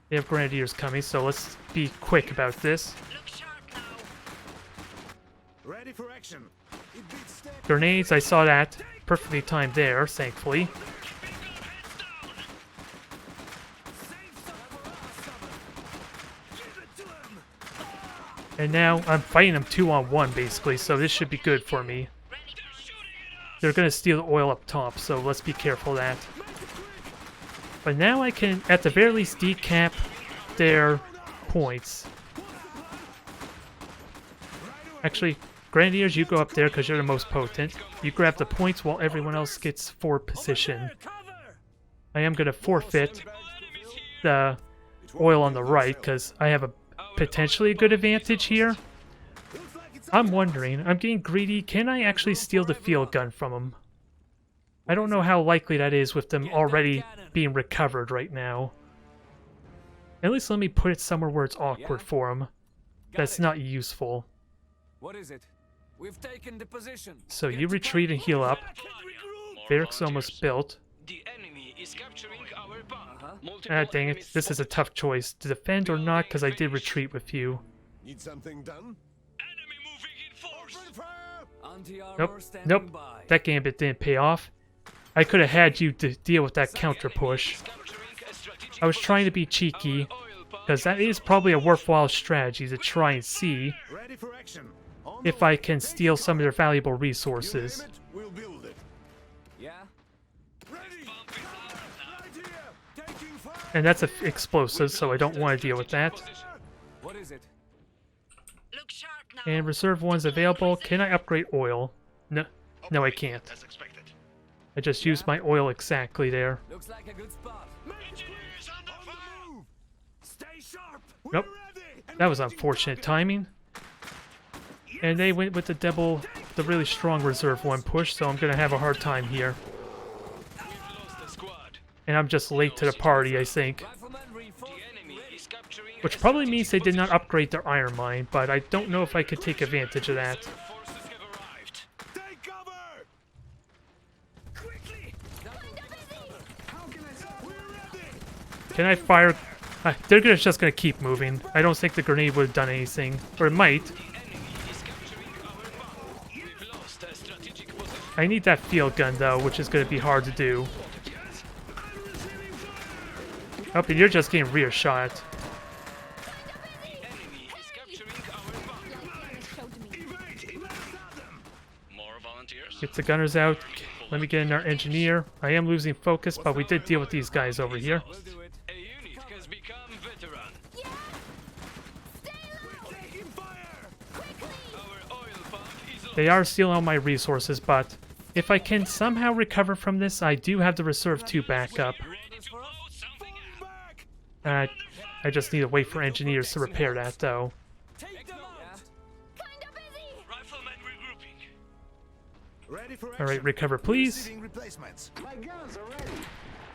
They have Grenadiers coming, so let's be quick about this. Look sharp now. Ready for action. It beats step. Grenades, I saw that. Perfectly timed there, thankfully. Keeping our heads down. Save some for us! Give it to them! And now I'm fighting them 2-on-1 basically, so this should be good for me. Ready for They're shooting at us. They're gonna steal the oil up top, so let's be careful of that. But now I can, at the very least, decap their points. Actually, Grenadiers, you go up there because you're the most potent. You grab the points while everyone else gets forward position. There, cover. I am gonna forfeit the oil on the right because I have a potentially a good advantage here. I'm wondering, I'm getting greedy, can I actually steal the field gun from them? I don't know how likely that is with them already being recovered right now. At least let me put it somewhere where it's awkward Yeah. for them. Got That's it. not useful. What is it? We've taken the position. So Get you retreat and heal up. More Barracks volunteers. almost built. The enemy is capturing our bomb. Uh-huh. Multiple Ah, dang it. enemies This is a spotted. tough choice. To defend or not, because I did retreat with you. Need something done? Enemy moving in force. Open fire! Anti-armor Nope. standing Nope. by. That gambit didn't pay off. I could have had you to deal with that counter push. Is capturing a strategic I was trying to be position. cheeky, Our oil pump because that is probably a worthwhile strategy to try and see Ready for action. On if the I way. can Take steal it. some of their valuable You resources. name it, we'll build it. Yeah? Ready! Pump is out now. Right here! Taking fire! And that's explosive, so I don't want to deal with that. What is it? Look sharp now. And reserve ones available. Can I upgrade oil? No, no I can't. As expected. I just used my oil exactly there. Looks like a good spot. Engineers under On the fire. move! Stay sharp! Nope. We're ready! That was unfortunate timing. And they went with the really strong reserve one push, so I'm gonna have a hard time here. We've lost a squad. And I'm just late to the party, I think. Rifleman The reinforced. enemy is capturing Which a probably means they strategic did not position. upgrade their iron mine, but I don't know if I could take advantage of that. Reserve forces have arrived. Take cover! Quickly! How can I say? We're ready! Can I fire? They're just gonna keep moving. I don't think the grenade would have done anything. Or it might. The enemy is capturing our bomb. We've lost a strategic position. I need that field gun though, which is gonna be hard to do. Oh, and you're just getting rear shot. The enemy is capturing our bomb. Evade! Evade! More volunteers. Get the gunners out. Let me get in our engineer. I am losing focus, but we did deal with these guys over here. We'll do it. A unit has become veteran. Taking fire! Our oil pump is lost. They are stealing all my resources, but if I can somehow recover from this, I do have the reserve 2 backup. Ready to blow something up. Back! I just need to wait for engineers to repair that, though. Take them out. Riflemen regrouping. Ready for action. All right, recover, please. Receiving replacements. My guns are ready.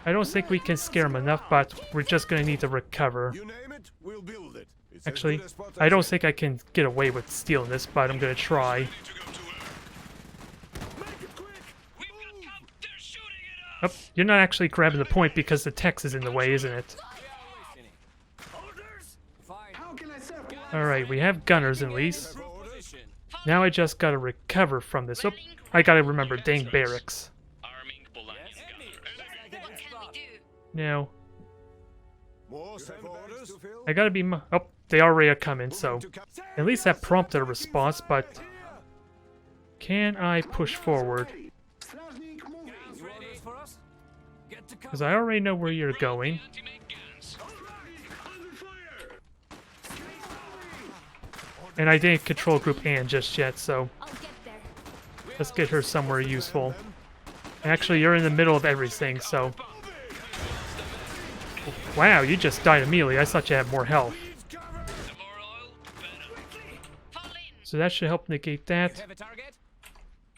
I don't think we can scare him enough, but we're just gonna need to recover. You name it, we'll build it. It's as Actually, good a spot I as don't any. think I can get away with stealing this, but I'm gonna try. Ready to go to work. Make it quick. We've got come. They're shooting Oh, at us. you're not actually grabbing the point because the text is in the way, isn't it? Orders. Fine. How can I serve Polania? Alright, we have gunners at least. Position. Now I just gotta recover from this. Oh, I gotta remember dang barracks. Arming Polanian gunner. What can we do? Now, More sandbags to fill? I gotta be... Oh, they already are coming, so... To cap- At least that prompted a response, but... Can I push forward? Stражник moving. You orders for us? Get to Because cover. I already know where you're going. Anti-make guns. Under fire. And I didn't control Group Ann just yet, so... I'll get there. Let's get her somewhere useful. Actually, you're in the middle of everything, so... Wow, you just died immediately. I thought you had more health. The more oil, better. Fall in. So that should help negate that. Have a target?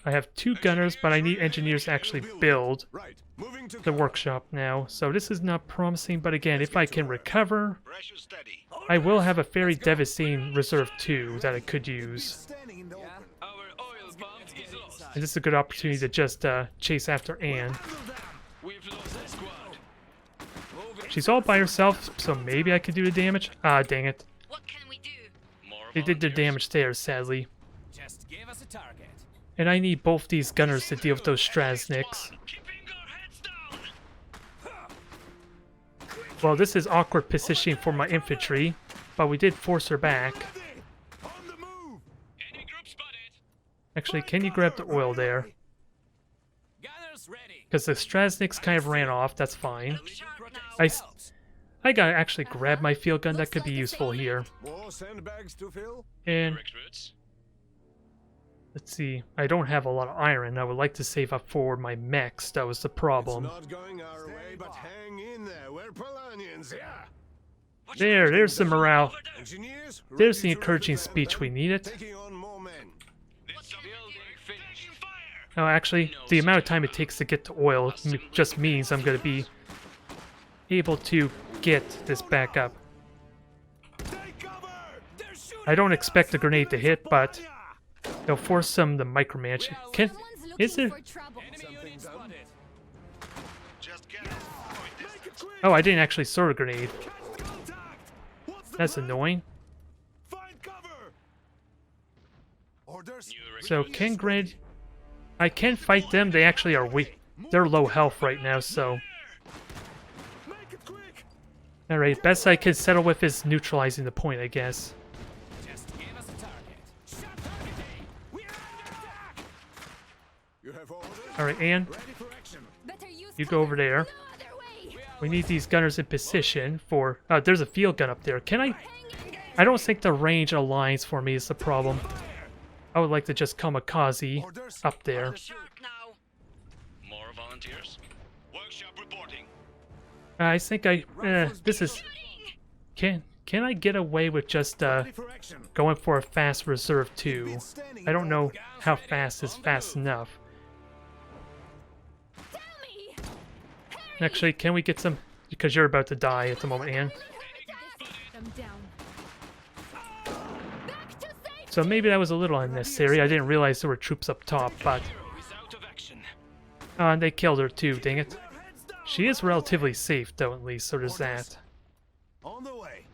I have 2 gunners, but I need engineers to actually build Right. Moving to the workshop now. So this is not promising, but again, if I can recover, pressure steady. I will have a very devastating Reserve 2 that I could use. Standing in the Yeah. open. Our oil pump is lost. And this is a good opportunity to just chase after Anne. We've lost a squad. She's all by herself, so maybe I could do the damage. Ah, dang it. What can we do? More They did their volunteers. damage there, sadly. Just give us a target. And I need both these gunners to deal with those Strasniks. Keeping our heads down. Well, this is awkward positioning for my infantry, but we did force her back. On the move. Enemy group spotted. Actually, can you grab the oil there? Gunners ready. Because the Strasniks kind of ran off, that's fine. Look sharp now. I gotta actually grab my field gun, that could be useful here. More sandbags to fill. And Recruits. let's see, I don't have a lot of iron. I would like to save up for my mechs, that was the problem. It's not going our way, but hang in there. We're Polanians, yeah. There's the morale. Engineers, There's the ready to encouraging represent speech them. we needed. Taking on more men. This building finished. Fire. Oh, actually, the amount of time it takes to get to oil just means I'm gonna be able to get this back up. Take cover. They're shooting. I don't expect the grenade to hit, but they'll force them to micromanage. Can Someone's is looking there? for trouble. Enemy unit spotted. Just get Make it quick. Oh, I didn't actually throw a grenade. Catch contact. What's the That's plan? annoying. Find cover. orders. New So recruits. can grenade? I can fight them. They actually are weak. They're low health right now, so Make it quick. all right. Best I can settle with is neutralizing the point, I guess. Just give us a target. Shot targeting. We are under attack. You have orders. All right, Anne, Ready for action. Better use you go over there. no other way. We need these gunners in position for. There's a field gun up there. Can I? I don't think the range aligns for me is the problem. I would like to just kamikaze Orders. up there. Sharp now. More volunteers. Workshop reporting. I think this is. Can I get away with just Ready for action. going for a fast reserve 2? I don't know how fast is fast enough. Tell me. Actually, can we get some? Because you're about to die at the moment, Anne. Them down. Back to safety. So maybe that was a little unnecessary. I didn't realize there were troops up top, but Hero is out of action. and they killed her too. Dang it! She is relatively safe though, at least. So there's that. On the way.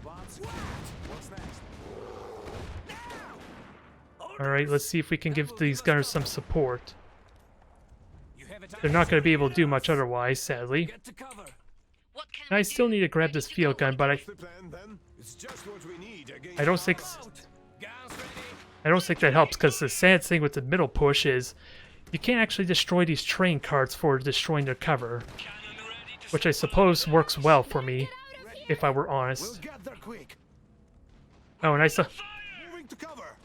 What's next? All right, let's see if we can give these gunners some support. You have a target. They're not going to be able to do much otherwise, sadly. Get to cover. What can I we still do? need to grab this field gun, but The plan then? It's just what we need against I don't think Guns ready. I don't think that helps because the sad thing with the middle push is you can't actually destroy these train carts for destroying their cover, Cannon ready to which I suppose works well for me, if I were honest. We'll get there quick. Oh, and I saw. Moving to cover.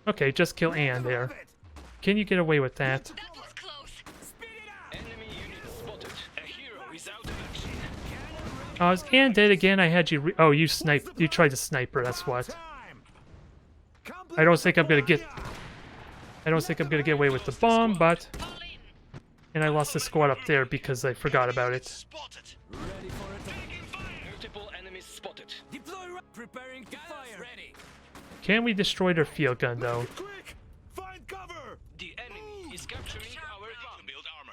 Okay, just kill Anne there. Can you get away with that? That was close. enemy unit spotted. A hero is out of action. Is Anne dead again? I had you. Oh, you sniped. You tried to snipe her. That's what. Time. I don't think I'm gonna get. I don't think I'm gonna get away with the bomb, but Fall in. And I lost the squad up there because I forgot about it. Spotted. Ready for it. Taking fire. Multiple enemies spotted. Deploy. Preparing to fire. Ready. Can we destroy their field gun though? Quick! Find cover! The enemy is capturing our bomb. Build armor.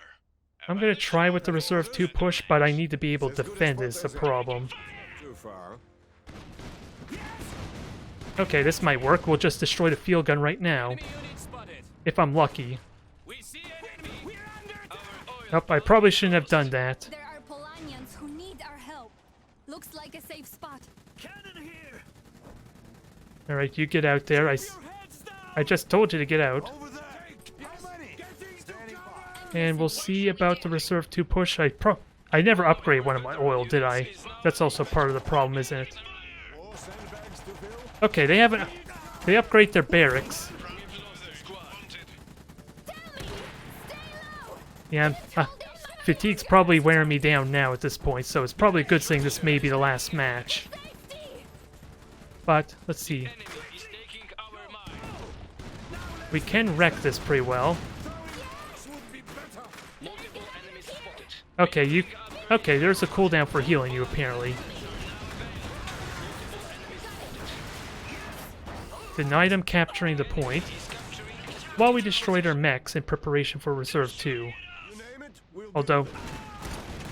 I'm gonna try with the reserve 2 push, but I need to be able to defend is the problem. Too far. Okay, this might work. We'll just destroy the field gun right now. Enemy unit spotted. If I'm lucky. We see an enemy. We're under attack. Our oil Oh, I probably shouldn't have done that. There are Polanians who need our help. Looks like a safe spot. Cannon here! Alright, you get out there. Your heads down! I just told you to get out. Over there. How many? Get these to cover! And we'll see about the reserve 2 push. I never upgrade one of my oil, did I? That's also part of the problem, isn't it? More sandbags to fill? Okay, they haven't... They upgrade their barracks. Yeah, fatigue's probably wearing me down now at this point, so it's probably a good thing this may be the last match. But, let's see. enemy is taking our mine. We can wreck this pretty well. Multiple enemies spotted. Okay, Okay, there's a cooldown for healing you, apparently. Denied them capturing the point, while we destroyed their mechs in preparation for Reserve 2. You name it, we'll Although,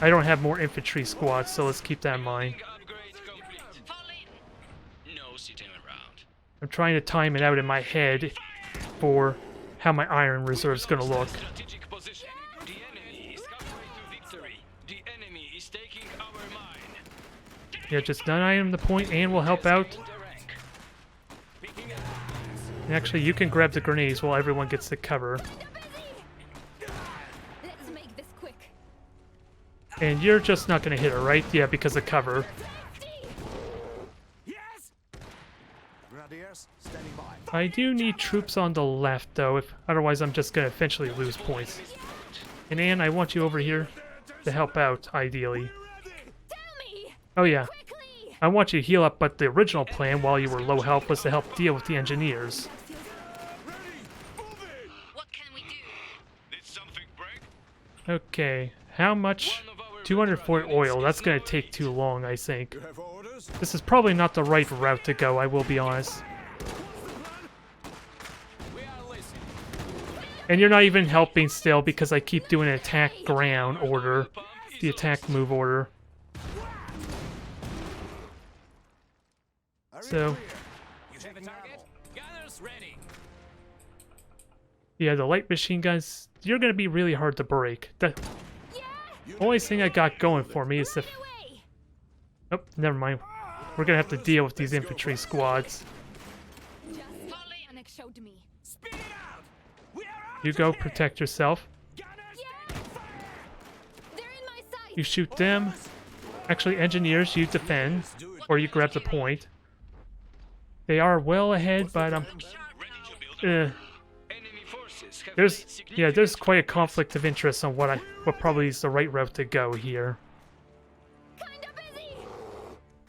I don't have more infantry squads, so let's keep that in mind. Upgrade complete. Fall in. No sitting around. I'm trying to time it out in my head for how my iron reserve's gonna look. Strategic position. The enemy is halfway to victory. The enemy is taking our mine. Yeah, just deny them the point and we'll help out. The rank. And actually, you can grab the grenades while everyone gets the cover. Let's make this quick. And you're just not gonna hit her, right? Yeah, because of cover. Yes! Grenadiers, standing by. I do need troops on the left, though, if otherwise I'm just gonna eventually lose points. And Anne, I want you over here to help out, ideally. Tell me! Oh yeah, Quickly! I want you to heal up, but the original plan while you were low health was to help deal with the engineers. What can we do? Did something break? Okay, how much? 240 oil, that's gonna take too long, I think. You have orders? This is probably not the right route to go, I will be honest. We are listening. And you're not even helping still because I keep doing an attack ground order. The attack move order. So, You have a target? Gunners ready. yeah, the light machine guns, you're gonna be really hard to break. The only thing I got going for me is the... Away! Oh, never mind. We're gonna have to deal with these infantry squads. Just Panic showed me. Speed out! We are out You of go, here! protect yourself. Gunners, Yeah! They're in my sight! You shoot them. Actually, engineers, you defend. Or you grab the point. They are well ahead, but Ready to build enemy forces have there's made significant yeah, there's quite a conflict of interest on what probably is the right route to go here. Kinda busy!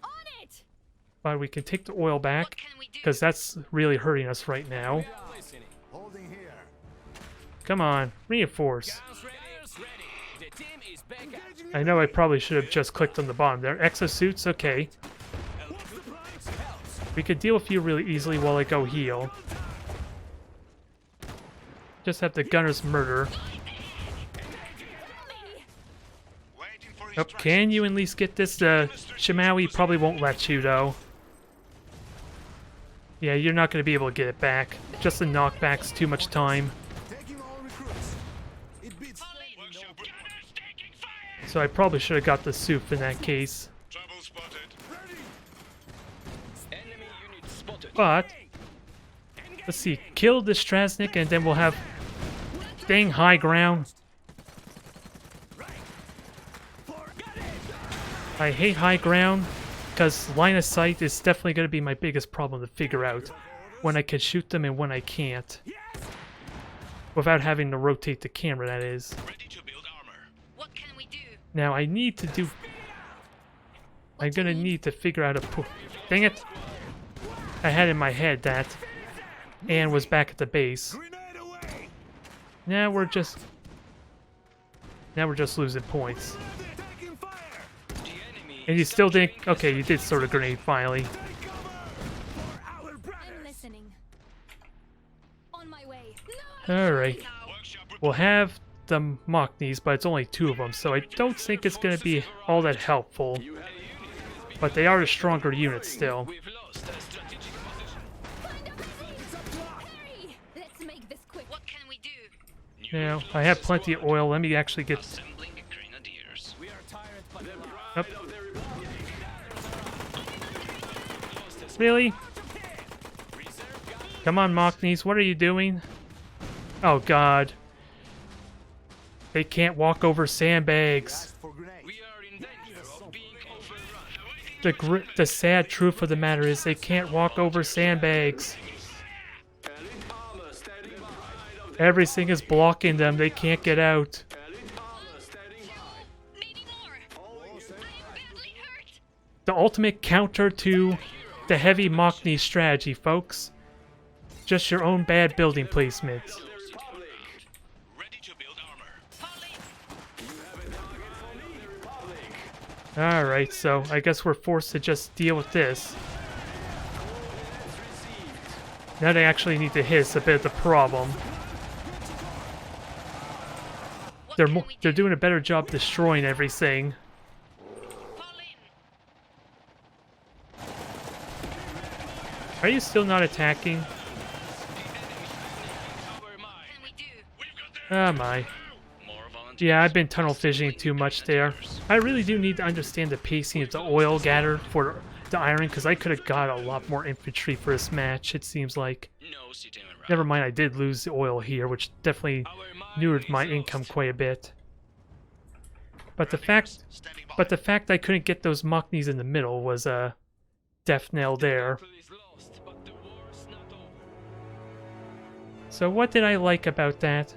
On it! But we can take the oil back What can we do? because that's really hurting us right now. We are listening. Holding here. Come on, reinforce. Guns ready. Gunners ready. The team is back up. I know I probably should have just clicked on the bottom there. Exosuits, okay. We could deal with you really easily while I go heal. Just have the gunners murder. Oh, can you at least get this? Shimawi probably won't let you though. Yeah, you're not going to be able to get it back. Just the knockback's too much time. Taking all recruits. It beats. workshop. Gunners taking fire. So I probably should have got the soup in that case. Trouble spotted. Enemy unit spotted. But let's see, kill the Strasnik and then we'll have dang high ground. I hate high ground because line of sight is definitely going to be my biggest problem to figure out when I can shoot them and when I can't. Without having to rotate the camera, that is. Ready to build armor. What can we do? Now I need to do... I'm going to need to figure out a... Dang it! I had in my head that Anne was back at the base. Grenade away! Now we're just... Now we're just losing points. Taking fire. The enemy And you is still didn't... capturing Okay, you did sort of grenade finally. Take cover for our I'm brothers. listening. On my way. No! Alright. Now. We'll have the Mockneys, but it's only 2 of them, so I don't think it's going to be all that helpful. But they are a stronger unit still. We've lost a strategic position. Find a busy! Hurry! Let's make this quick. What can we do? Now, I have plenty of oil. Let me actually get... Assembling grenadiers. We are tired, but Up. Of the Republic. Really? Come on, Mockneys. What are you doing? Oh, God. They can't walk over sandbags. For grenades. We are in danger of being overrun. The sad truth of the matter is they can't walk over sandbags. Elite armor standing by. Everything is blocking them. They can't get out. Elite armor standing by. Maybe more. I am badly hurt. The ultimate counter to the heavy Mockney strategy, folks. Just your own bad building placement. Ready to build armor. Alright, so I guess we're forced to just deal with this. Now they actually need to hit us a bit of the problem. What They're can we they're do? doing a better job destroying everything. Fall in. Are you still not attacking? Our mine. Can we do? Ah, my. More volunteers. Yeah, I've been tunnel fishing too much there. I really do need to understand the pacing of the oil gather for the iron, because I could have got a lot more infantry for this match, it seems like. No sitting around. Never mind, I did lose the oil here, which definitely Our mine neutered my is income lost. quite a bit. But the fact I couldn't get those Mockneys in the middle was a death knell there. Battle is lost, but the war's not over. So what did I like about that?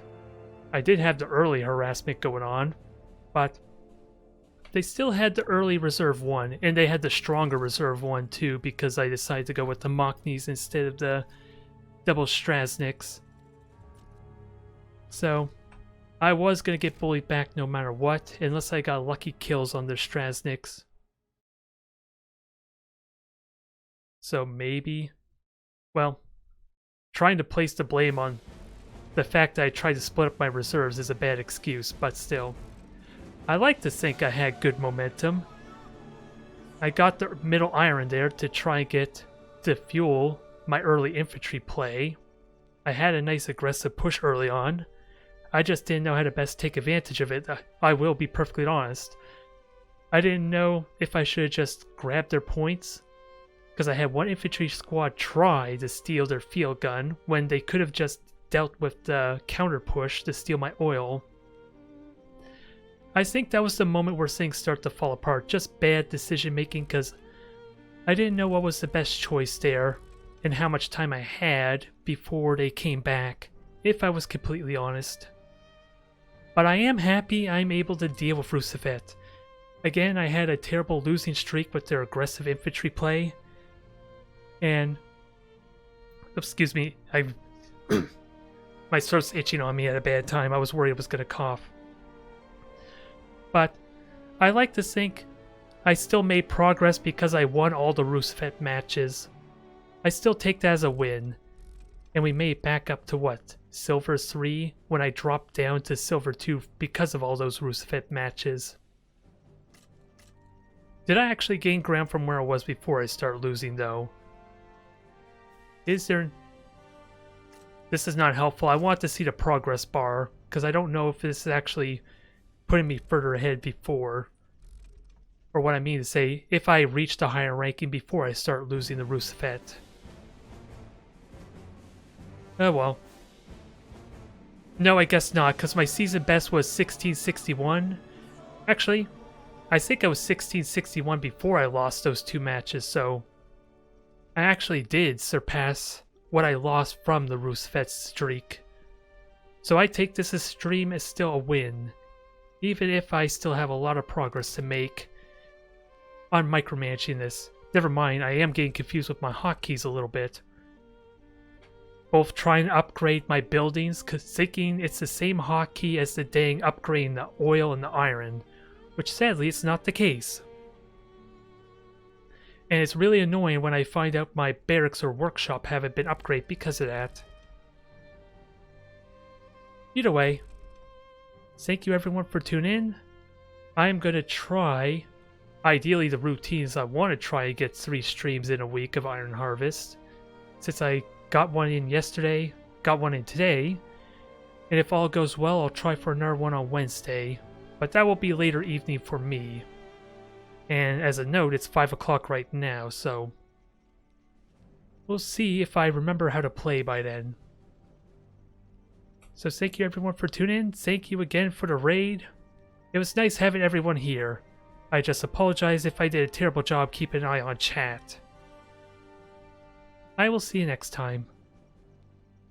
I did have the early harassment going on, but they still had the early reserve one, and they had the stronger reserve one too, because I decided to go with the Mockneys instead of the double Strasniks. So I was going to get bullied back no matter what, unless I got lucky kills on their Strasniks. So maybe, well, trying to place the blame on the fact that I tried to split up my reserves is a bad excuse, but still. I like to think I had good momentum. I got the middle iron there to try and get to fuel my early infantry play. I had a nice aggressive push early on. I just didn't know how to best take advantage of it. I will be perfectly honest. I didn't know if I should have just grabbed their points, because I had one infantry squad try to steal their field gun when they could have just dealt with the counter push to steal my oil. I think that was the moment where things start to fall apart. Just bad decision making, because I didn't know what was the best choice there and how much time I had before they came back, if I was completely honest. But I am happy I'm able to deal with Rusviet. Again, I had a terrible losing streak with their aggressive infantry play. And, excuse me, my throat's itching on me at a bad time. I was worried I was going to cough. But I like to think I still made progress because I won all the Rusviet matches. I still take that as a win. And we made it back up to what? Silver 3 when I dropped down to Silver 2 because of all those Rusviet matches. Did I actually gain ground from where I was before I started losing though? Is there... This is not helpful. I want to see the progress bar, because I don't know if this is actually putting me further ahead before. Or what I mean to say, if I reach the higher ranking before I start losing the Rusviet. Oh well. No, I guess not, because my season best was 1661. Actually, I think I was 1661 before I lost those 2 matches, so I actually did surpass what I lost from the Rusviet streak. So I take this stream as still a win, even if I still have a lot of progress to make on micromanaging this. Never mind, I am getting confused with my hotkeys a little bit. both trying to upgrade my buildings, thinking it's the same hotkey as the dang upgrading the oil and the iron, which sadly it's not the case. And it's really annoying when I find out my barracks or workshop haven't been upgraded because of that. Either way, thank you everyone for tuning in. I'm going to try, ideally the routines I want to try to get 3 streams in a week of Iron Harvest, since I got one in yesterday, got one in today, and if all goes well I'll try for another one on Wednesday, but that will be later evening for me. And as a note, it's 5 o'clock right now, so we'll see if I remember how to play by then. So thank you everyone for tuning in. Thank you again for the raid. It was nice having everyone here. I just apologize if I did a terrible job keeping an eye on chat. I will see you next time.